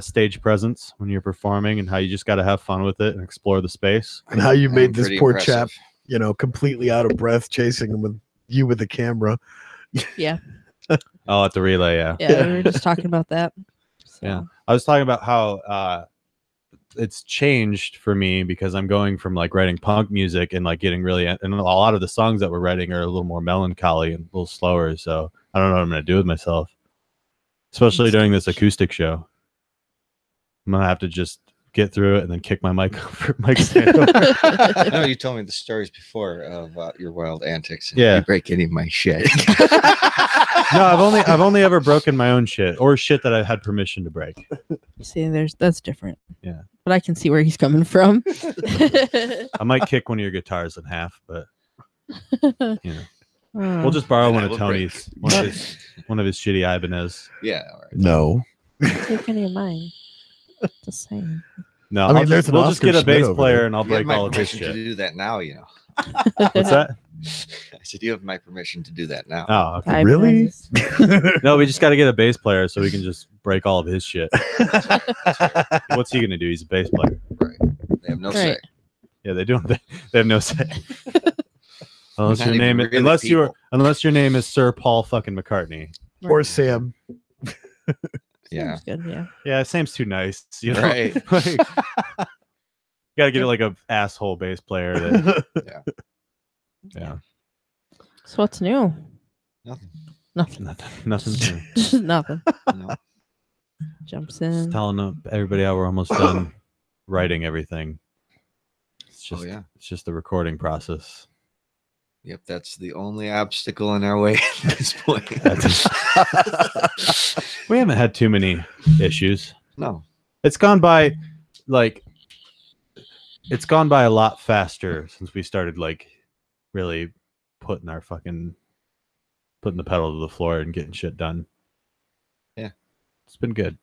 stage presence when you're performing and how you just got to have fun with it and explore the space. And how you made this Pretty poor impressive. chap, completely out of breath chasing him with the camera. Oh, at the relay, yeah. Yeah, we were just talking about that. So. Yeah. I was talking about how it's changed for me because I'm going from like writing punk music and like getting really, and a lot of the songs that we're writing are a little more melancholy and a little slower. So I don't know what I'm going to do with myself, especially during this acoustic show. I'm going to have to just get through it and then kick my mic stand over. I know you told me the stories before of your wild antics. And Yeah. You break any of my shit. No, I've only ever broken my own shit or shit that I had permission to break. See, that's different. Yeah. But I can see where he's coming from. I might kick one of your guitars in half, but you know, we'll just borrow And one I of will Tony's, one of his shitty Ibanez. Yeah. All right. No. Take any of mine. Just saying. No, I mean, I'll there's just, an we'll just Oscar get a Schmidt bass over player there. and I'll You have break my all of his permission to shit. do that now, you know. What's that? I said, you have my permission to do that now. Oh, okay. Five Really? minutes. No, we just got to get a bass player so we can just break all of his shit. What's he gonna do? He's a bass player. Right. They have no say. Right. Yeah, they do. They have no say. Unless Not your even name, really unless your name is Sir Paul fucking McCartney. Or Sam. Yeah. Sounds good, yeah. Yeah, Sam's too nice. You know, Right. Like, gotta get like a asshole bass player. That, yeah, So what's new? Nothing. Nothing. nothing's new. Just nothing. No. Jumps Just in. telling everybody how we're almost done writing everything. It's just, Oh, yeah. it's just the recording process. Yep. That's the only obstacle in our way at this point. We haven't had too many issues. No. It's gone by a lot faster since we started like really putting the pedal to the floor and getting shit done. Yeah. It's been good.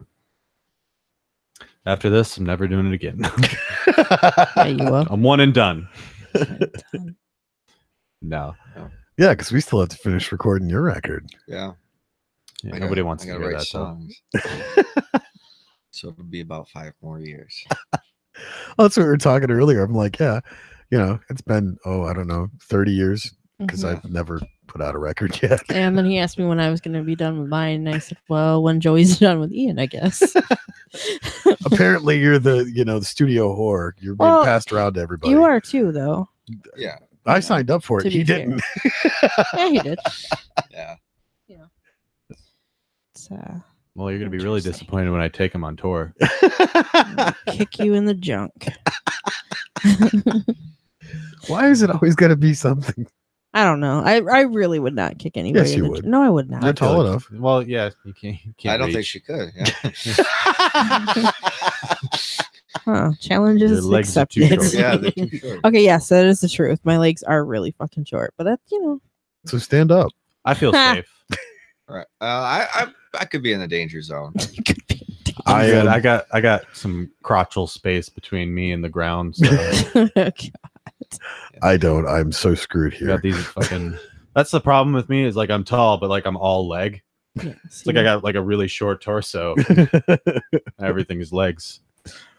After this, I'm never doing it again. Yeah, you will. I'm one and done. No. Yeah, because we still have to finish recording your record. Yeah. Yeah, I nobody gotta- wants I to gotta hear write that though. songs. So it'll be about 5 more years. Oh, that's what we were talking earlier. I'm like, yeah, it's been, I don't know, 30 years because Mhm. I've never put out a record yet. And then he asked me when I was going to be done with mine. And I said, well, when Joey's done with Ian, I guess. Apparently, you're the studio whore. You're being Well, passed around to everybody. You are too, though. Yeah. I signed up for it. to He be fair. didn't. Yeah, he did. Yeah. It's, Well, you're gonna be really Interesting. disappointed when I take him on tour. kick you in the junk. Why is it always got to be something? I don't know. I really would not kick anybody. Yes, in you the would. No, I would not. You're tall enough. Well, yeah, you can't. I don't think reach. she could. Yeah. Huh. Challenges Your legs are too accepted. short. Yeah, they're too short. Okay, yes, that is the truth. My legs are really fucking short, but that's So stand up. I feel safe. Right. I could be in the danger zone. could be. I'm good. am- I got some crotchal space between me and the ground. So Okay. I don't. I'm so screwed I here. got these fucking. That's the problem with me is like I'm tall, but like I'm all leg. Yeah, It's like I got like a really short torso. Everything is legs.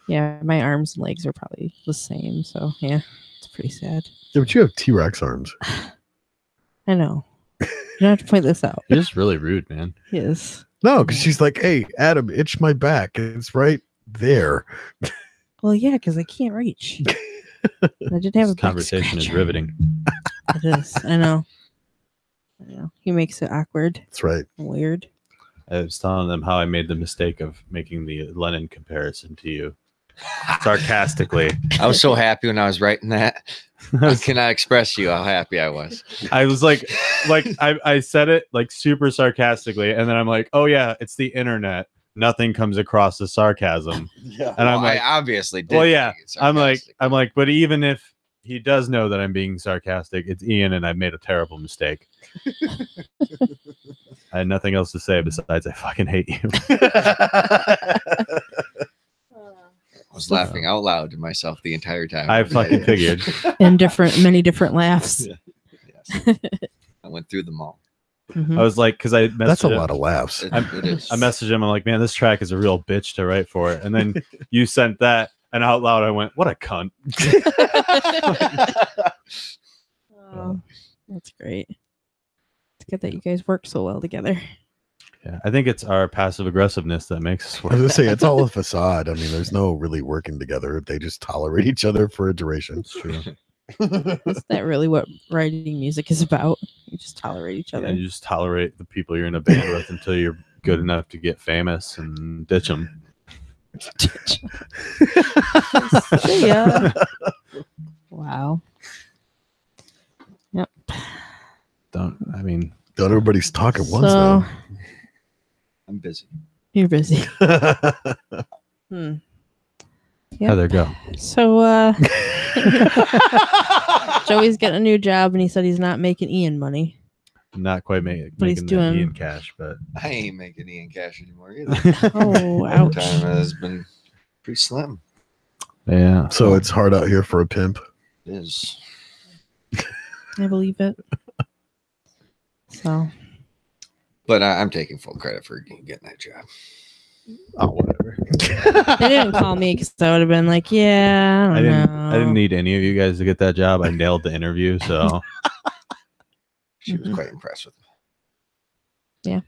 yeah, my arms and legs are probably the same. So yeah, it's pretty sad. Yeah, but you have T-Rex arms. I know. You don't have to point this out. You're just really rude, man. Yes. No, because she's like, "Hey, Adam, itch my back. It's right there." Well, yeah, because I can't reach. I didn't have This a back conversation is scratcher. riveting. It is. I know. I know. He makes it awkward That's right. and weird. I was telling them how I made the mistake of making the Lennon comparison to you, sarcastically. I was so happy when I was writing that. I cannot express to you how happy I was. I was like I said it like super sarcastically, and then I'm like, oh yeah, it's the internet. Nothing comes across as sarcasm. Yeah. And I'm Well, like, I obviously did. well, yeah. think it's I'm sarcastic. like, but even if he does know that I'm being sarcastic, it's Ian, and I made a terrible mistake. I had nothing else to say besides I fucking hate you. I was laughing out loud to myself the entire time. I fucking figured. And many different laughs. Yeah. Yes. I went through them all. Mhm. I was like, because I That's a messaged him- lot of laughs. It, I'm- it is. I messaged him. I'm like, man, this track is a real bitch to write for it. And then you sent that, and out loud I went, what a cunt. Oh, that's great. It's good that you guys work so well together. Yeah, I think it's our passive aggressiveness that makes us I was work. gonna say it's all a facade. I mean, there's no really working together. They just tolerate each other for a duration. It's true. Is that really what writing music is about? You just tolerate each other. And you just tolerate the people you're in a band with until you're good enough to get famous and ditch them. See ya. Wow. Yep. Don't Not everybody's talking once So I'm busy. you're busy. though. Hmm. How there go. So Joey's getting a new job and he said he's not making Ian money. Not quite But he's making that doing- Ian cash, but I ain't making Ian cash anymore either. Oh, ouch. Time has been pretty slim. yeah. So it's hard out here for a pimp. It is. I believe it. So But I'm taking full credit for getting that job. Oh, whatever. they didn't call me because I would have been like, yeah, I don't know. I didn't need any of you guys to get that job. I nailed the interview, so She was Mhm. quite impressed with Yeah.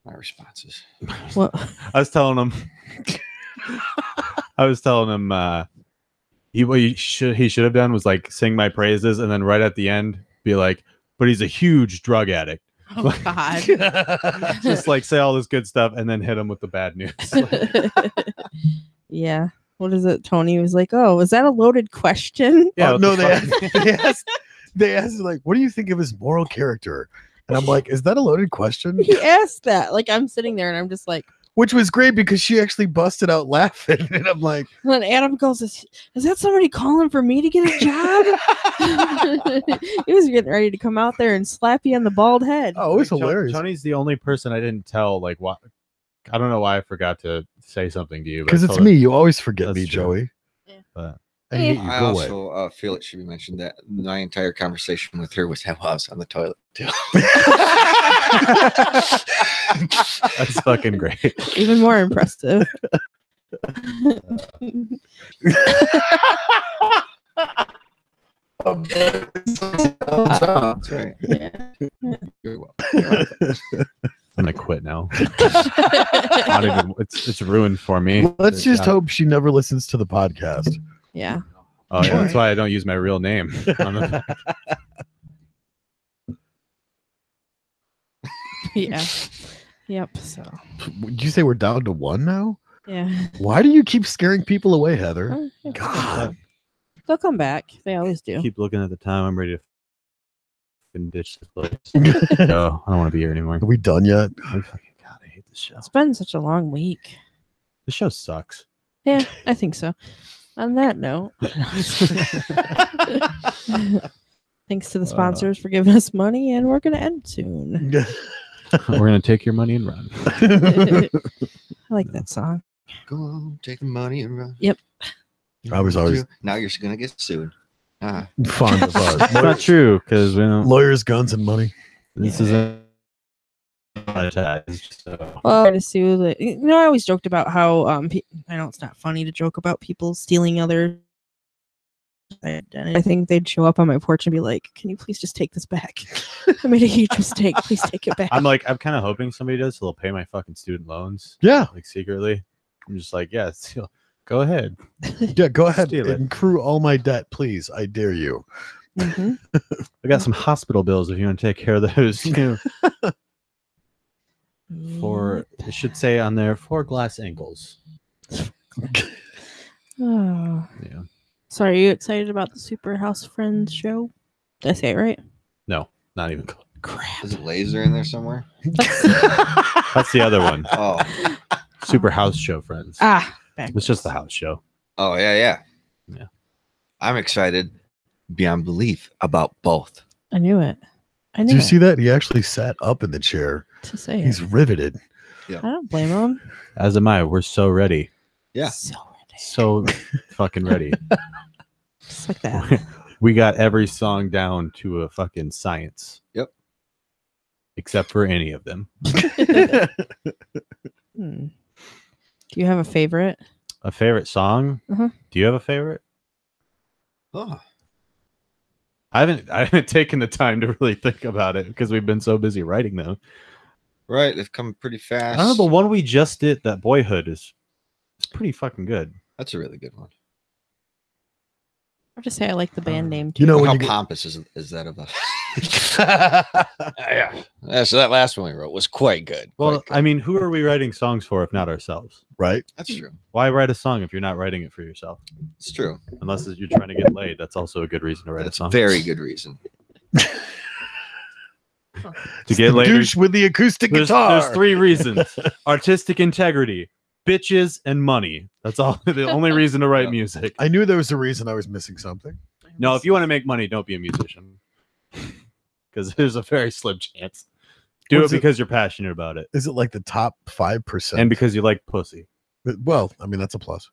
my responses. Well, I was telling him what he should have done was like sing my praises and then right at the end be like, but he's a huge drug addict. oh God. Just like say all this good stuff and then hit him with the bad news. Yeah. What is it? Tony was like, oh, was that a loaded question? Yeah, Oh, what no, the fuck? they asked like, what do you think of his moral character? And I'm like, is that a loaded question? He asked that. Like, I'm sitting there and I'm just like, Which was great because she actually busted out laughing. And I'm like, and then Adam goes, is that somebody calling for me to get a job? He was getting ready to come out there and slap you on the bald head. oh, it was Like, hilarious. Tony's the only person I didn't tell. Like, what? I don't know why I forgot to say something to you. but Because I it's told me. You always forget That's me, true. Joey. But I hate you. I Go away. also feel it should be mentioned that my entire conversation with her was while I was on the toilet too. that's fucking great. Even more impressive. That's right. Yeah. You're welcome. I'm gonna quit now. Not even, it's ruined for me. Let's just Yeah. hope she never listens to the podcast. Yeah. Oh yeah, that's why I don't use my real name. On the Yeah. Yep. So Would you say we're down to 1 now? yeah. Why do you keep scaring people away, Heather? God. They'll come back. They always do. keep looking at the time. I'm ready to fucking ditch this place. No, I don't want to be here anymore. Are we done yet? I fucking God, I hate this show. It's been such a long week. This show sucks. Yeah, I think so. On that note, thanks to the sponsors for giving us money, and we're going to end soon. We're gonna take your money and run. I like that song. Go on, take the money and run. Yep. I was always Now you're gonna get sued. Ah, fond of It's not true because we don't. lawyers, guns, and money. This isn't monetized. So. Well, to sue the, I always joked about how I know it's not funny to joke about people stealing other identity. I think they'd show up on my porch and be like, "Can you please just take this back? I made a huge mistake. Please take it back." I'm kind of hoping somebody does, so they'll pay my fucking student loans, Yeah. like secretly. I'm just like, yeah, go ahead. Yeah, go ahead Steal it. and accrue all my debt, please. I dare you. Mhm. I got some hospital bills if you want to take care of those. For it should say on there 4 glass ankles. Oh. Yeah. So are you excited about the Super House Friends show? Did I say it right? No, not even close. Crap. is it laser in there somewhere? That's the other one. Oh, Super House Show Friends. Backwards. It's just the house show. oh yeah. Yeah. I'm excited beyond belief about both. I knew it. I knew Did you it. see that? He actually sat up in the chair. To say it. He's riveted. I don't blame him. As am I. We're so ready. Yeah. So ready. So fucking ready. Just like that. We got every song down to a fucking science. Yep. Except for any of them. Hmm. Do you have a favorite? A favorite song? Uh-huh. Do you have a favorite? Oh, I haven't taken the time to really think about it because we've been so busy writing them. right. They've come pretty fast. I don't know, the one we just did, that Boyhood, is pretty fucking good. That's a really good one. I'll just say I like the band name too. You know, How when you get, pompous is that of a? Yeah. So that last one we wrote was quite good. Well, quite good. I mean, who are we writing songs for if not ourselves? right? That's true. Why write a song if you're not writing it for yourself? It's true. Unless you're trying to get laid. That's also a good reason to write That's a song. very good reason. To get laid. Douche with the acoustic There's guitar. 3 reasons: artistic integrity, bitches, and money. That's all. The only reason to write Yeah. music. I knew there was a reason I was missing something. No, if you want to make money, don't be a musician. Because there's a very slim chance. Do What's it it- because you're passionate about it Is it like the top 5%? and because you like pussy. Well, I mean, that's a plus.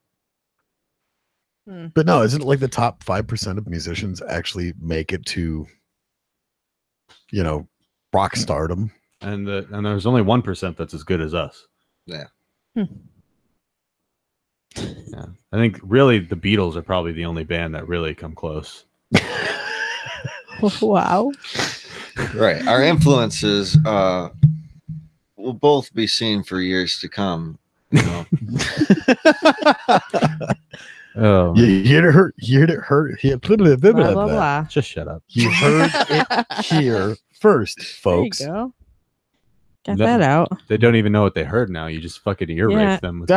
Hmm. But no, isn't it like the top 5% of musicians actually make it to, rock stardom? And there's only 1% that's as good as us. Yeah. Yeah. I think really the Beatles are probably the only band that really come close. Wow. Right. Our influences will both be seen for years to come. You know? Oh, You heard it hurt. You heard it hurt. Blah, blah, blah. just shut up. You heard it here first, folks. There you go. Got No- that out. They don't even know what they heard now. You just fucking ear rape Yeah. them with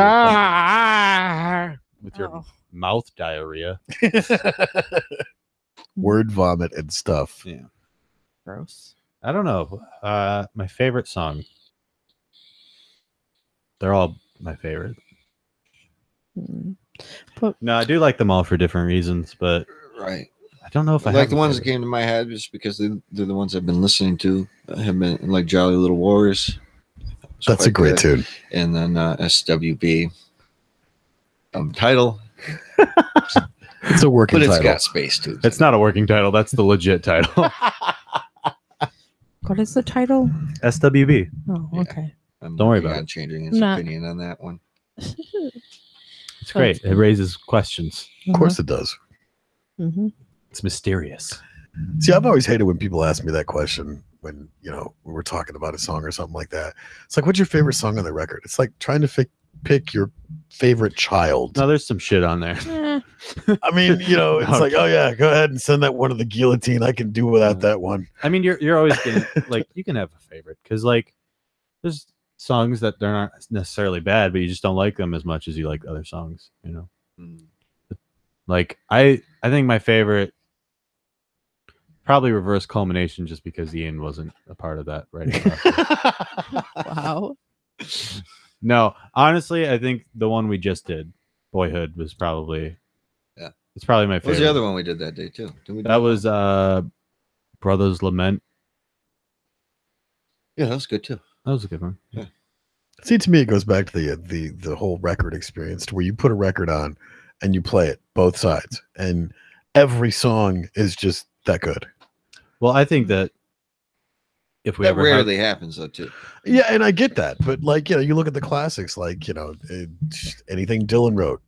with your Oh. mouth diarrhea. Word vomit and stuff. Yeah. Gross. I don't know. My favorite song. They're all my favorite. Hmm. No, I do like them all for different reasons, but Right. I don't know if I Like have the a ones that favorite. came to my head just because they're the ones I've been listening to. Have been like Jolly Little Wars. It's That's a quite great good. tune. And then SWB. Title, It's a working but it's title. got space too. It's not a working title. That's the legit title. What is the title? SWB. Oh, Yeah. okay. I'm Don't worry working about on changing his Nah. opinion on that one. It's great. It raises questions. Of course it does. Mm-hmm. It's mysterious. See, I've always hated when people ask me that question when, we're talking about a song or something like that. It's like, what's your favorite song on the record? It's like trying to pick your favorite child. No, there's some shit on there. I mean, it's like, oh yeah, go ahead and send that one to the guillotine. I can do without that one. I mean, you're always gonna like you can have a favorite because like there's songs that they're not necessarily bad, but you just don't like them as much as you like other songs. Like I think my favorite probably Reverse Culmination, just because Ian wasn't a part of that writing process. Wow. No, honestly, I think the one we just did, Boyhood, was probably it's probably my favorite. What was the other one we did that day too? Did we do That was Brothers Lament. Yeah, that was good too. That was a good one. Yeah. See, to me, it goes back to the whole record experience, to where you put a record on and you play it both sides, and every song is just that good. Well, I think that if we That ever rarely happens though too. Yeah, and I get that, but like you look at the classics, like anything Dylan wrote,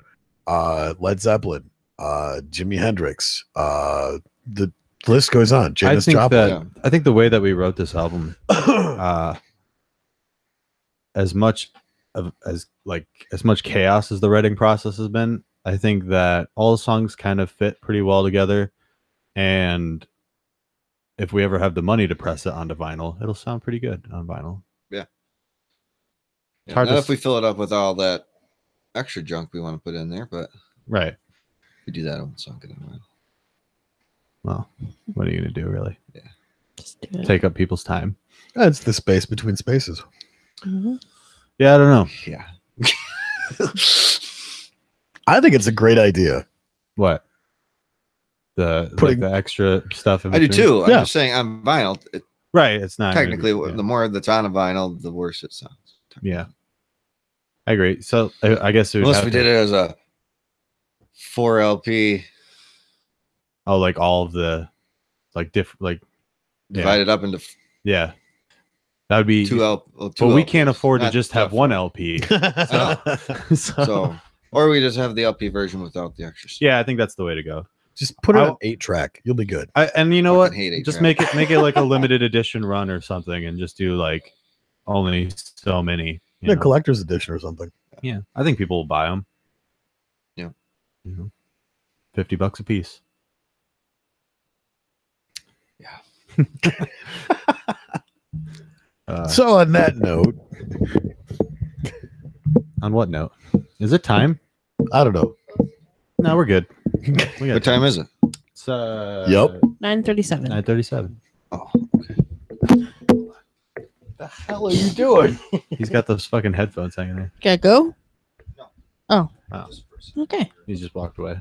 Led Zeppelin, Jimi Hendrix, the list goes on. Janis Joplin. I think the way that we wrote this album, as much chaos as the writing process has been, I think that all the songs kind of fit pretty well together, and if we ever have the money to press it onto vinyl, it'll sound pretty good on vinyl. Yeah. Hard Not to if we fill it up with all that extra junk we want to put in there, but right. we do that on song. Well, what are you gonna do, really? Yeah. Just do it. Take up people's time. It's the space between spaces. Mhm. Yeah, I don't know. Yeah. I think it's a great idea. What? The Putting- the extra stuff. In I do between? too. I'm Yeah. just saying on vinyl, Right. It's not technically, yeah. the more that's on a vinyl, the worse it sounds. Yeah, I agree. So I guess it would Unless have we to- did it as a 4 LP Oh, like all of the like different like divided up into yeah, that would be 2 L. But we can't afford to Not just have tough. one LP. So, or we just have the LP version without the extra stuff. Yeah, I think that's the way to go. Just put it I- on 8-track. You'll be good. And you know what? Fucking hate 8-track. Just make it like a limited edition run or something, and just do like only so many. you Yeah, know? collector's edition or something. Yeah, I think people will buy them. Yeah. $50 a piece. Yeah. So on that note, On what note? Is it time? I don't know. No, we're good. We got What time is it? It's Yep. 9:37. 9:37. Oh, okay. The hell are you doing? He's got those fucking headphones hanging there. Gotta go? Oh, Okay. he just walked away.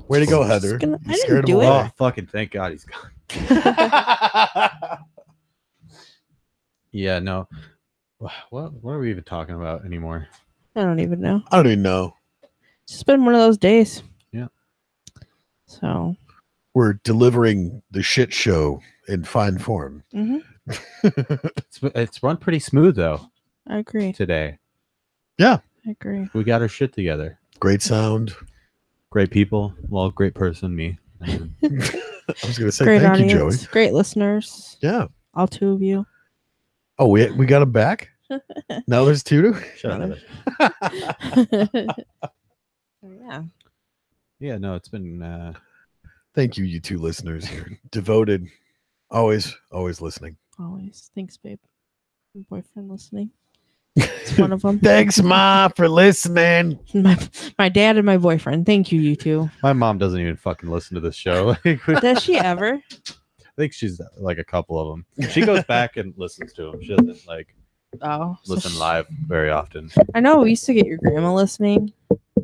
Way to go, Heather. I You didn't scared him do it. away. Oh, fucking thank God he's gone. Yeah, no. What are we even talking about anymore? I don't even know. I don't even know. It's just been one of those days. Yeah. So, We're delivering the shit show in fine form. mhm, It's run pretty smooth though I agree. today. I agree. We got our shit together. Great sound. Great people. Well, great person, me. I was going to say Great thank audience. you, Joey. Great listeners. Yeah. All 2 of you. Oh, we got him back? Now there's 2 to? Shut up. Yeah. Yeah, no, it's been Thank you, you 2 listeners. You're devoted. Always listening. Always. Thanks, babe. My boyfriend listening. It's one of them. Thanks, Ma, for listening. my dad and my boyfriend. Thank you, you two. my mom doesn't even fucking listen to this show. I Does she ever? think she's like a couple of them. She goes back and listens to them. She doesn't like Oh. so listen live very often. I know we used to get your grandma listening.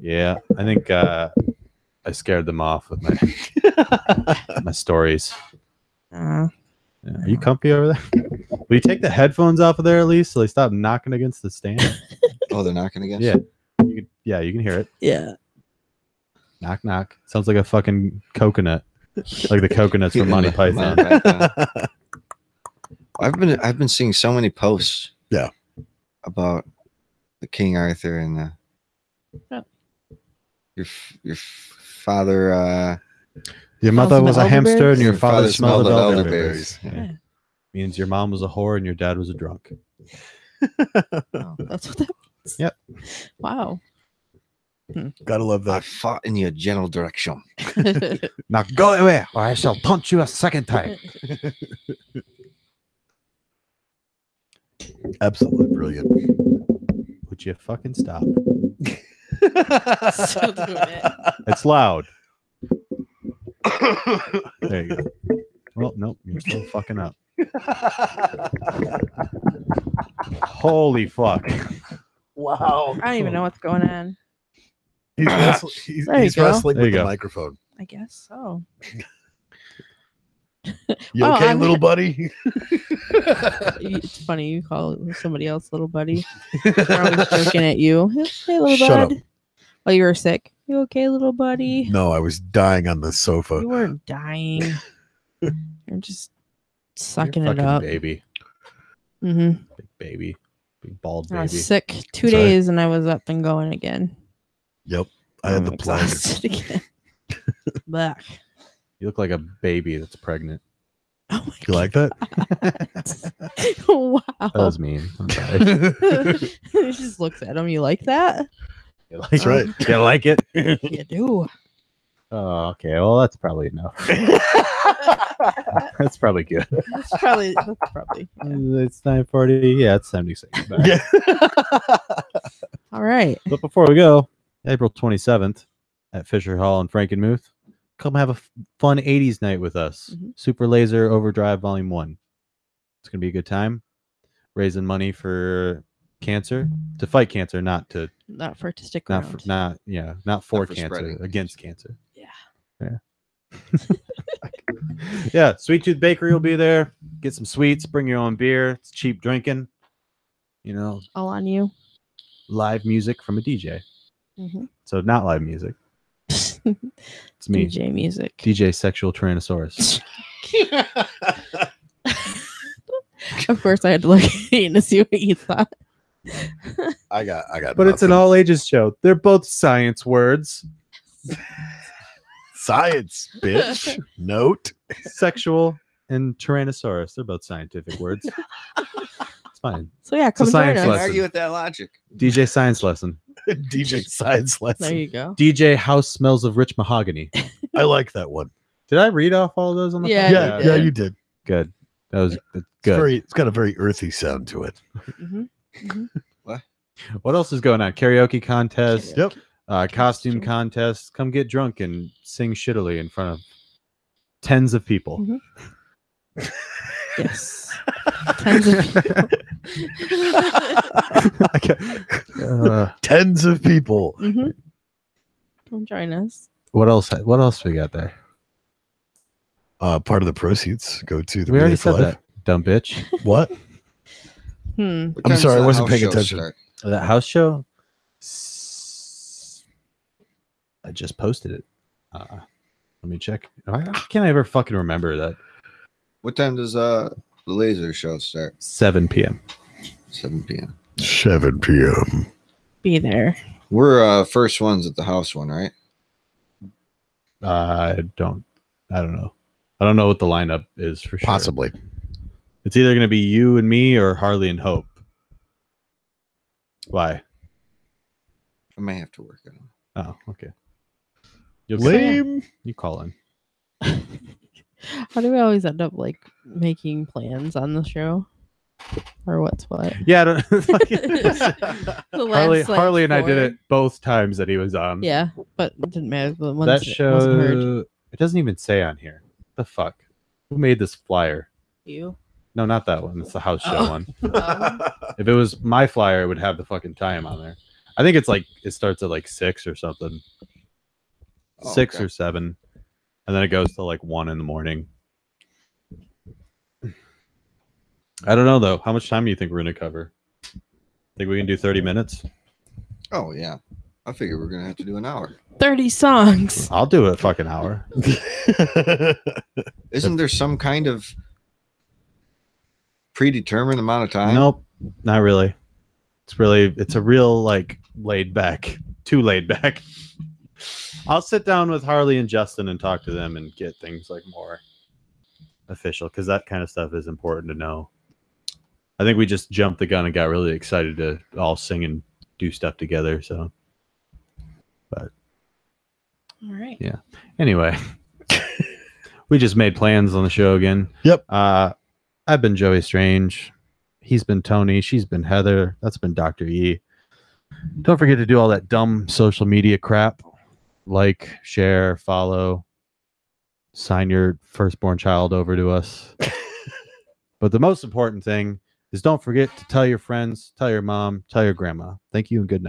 Yeah, I think I scared them off with my stories. Uh, Yeah. Are you comfy over there? Will you take the headphones off of there at least so they stop knocking against the stand? Oh, they're knocking again? Yeah. You can hear it. yeah. Knock knock. Sounds like a fucking coconut. Like the coconuts from Monty Python. I've been seeing so many posts. Yeah. About the King Arthur and the Oh. your father. Your mother Smells was the a hamster elderberries? and your father smelled of elderberries. elderberries. Yeah. Means your mom was a whore and your dad was a drunk. Oh, that's what that means. Yep. Wow. Gotta love I that. fought in your general direction. Now go away, or I shall taunt you a second time. Absolutely brilliant. Would you fucking stop? Still doing it. It's loud. There you go. Well, nope, you're still fucking up. Holy fuck. Wow. I don't even know what's going on. He's, he's, There you he's go. wrestling There you with the go. microphone. I guess so. You Oh, okay, I'm- little buddy? It's funny you call somebody else little buddy. They're always joking at you. Hey, little Shut up. bud. While you were sick. You okay, little buddy? No, I was dying on the sofa. You weren't dying. You're just sucking You're it fucking up. baby. Mm-hmm. Big baby. Big bald I baby. was sick 2 Sorry. days and I was up and going again. Yep. I had I'm the plague. exhausted again. Blech. You look like a baby that's pregnant. Oh my You like that? God. Wow. That was mean. I'm sorry. He just looks at him. You like that? You like That's right. You like it? You do. Oh, okay. Well, that's probably enough. That's probably good. That's probably yeah. It's 9:40. Yeah, it's 76. Yeah. All right. But before we go, April 27th at Fisher Hall in Frankenmuth, come have a fun 80s night with us. Mhm. Super Laser Overdrive Volume 1. It's going to be a good time. Raising money for cancer, to fight cancer, not to Not for it to stick not around. for, not yeah, not for for cancer, spreading. against cancer. Yeah. Yeah, Sweet Tooth Bakery will be there. Get some sweets, bring your own beer. It's cheap drinking. You know, All on you. live music from a DJ. Mhm. So not live music. It's me, DJ music. DJ Sexual Tyrannosaurus. Of course, I had to look at you to see what you thought. I got But it's an nothing. all ages show. They're both science words. Science, bitch. Note. Sexual and Tyrannosaurus. They're both scientific words. It's fine. So yeah, come a and join science us. Can't lesson. argue with that logic. DJ Science Lesson. DJ Science There Lesson. you go. DJ House Smells of Rich Mahogany. I like that one. Did I read off all of those on the Yeah, phone? Yeah, you yeah, did. you did. Good. That was It's good. it's got a very earthy sound to it. Mhm. What else is going on? Karaoke contest, Yep. costume Costume. contest. Come get drunk and sing shittily in front of tens of people. Mhm. Yes. Tons of people. Tens of people. Mhm. Come join us. What else? What else we got there? Part of the proceeds go to the We already Relay said for Life. that. Dumb bitch. What? Hmm. What I'm time sorry, does I the wasn't house paying show attention. start? That house show. I just posted it. Let me check. How can I ever fucking remember that? What time does the laser show start? 7 p.m. 7 p.m. 7 p.m. Be there. We're first ones at the house one, right? I don't know. I don't know what the lineup is for sure. Possibly. It's either going to be you and me or Harley and Hope. Why? I may have to work it on. Oh, okay. You'll Lame. You call in. How do we always end up like making plans on the show? Or what's what? Yeah, I don't, The last, like, Harley and I did four. it both times that he was on. Yeah, but it didn't matter. The ones That wasn't show, heard. it doesn't even say on here. The fuck? Who made this flyer? You. No, not that one. It's the house show Oh. one. Um, If it was my flyer, it would have the fucking time on there. I think it's like it starts at like 6 or something. Oh, 6 okay. or 7. And then it goes to like 1 in the morning. I don't know though. How much time do you think we're gonna cover? Think we can do 30 minutes? Oh yeah. I figure we're gonna have to do an hour. 30 songs. I'll do a fucking hour. Isn't there some kind of predetermined amount of time? Nope, not really. It's a real like laid back, too laid back. I'll sit down with Harley and Justin and talk to them and get things like more official because that kind of stuff is important to know. I think we just jumped the gun and got really excited to all sing and do stuff together. So But All right. yeah. Anyway, we just made plans on the show again. Yep. I've been Joey Strange. He's been Tony. She's been Heather. That's been Dr. E. Don't forget to do all that dumb social media crap. Like, share, follow, sign your firstborn child over to us. But the most important thing is don't forget to tell your friends, tell your mom, tell your grandma. Thank you and good night.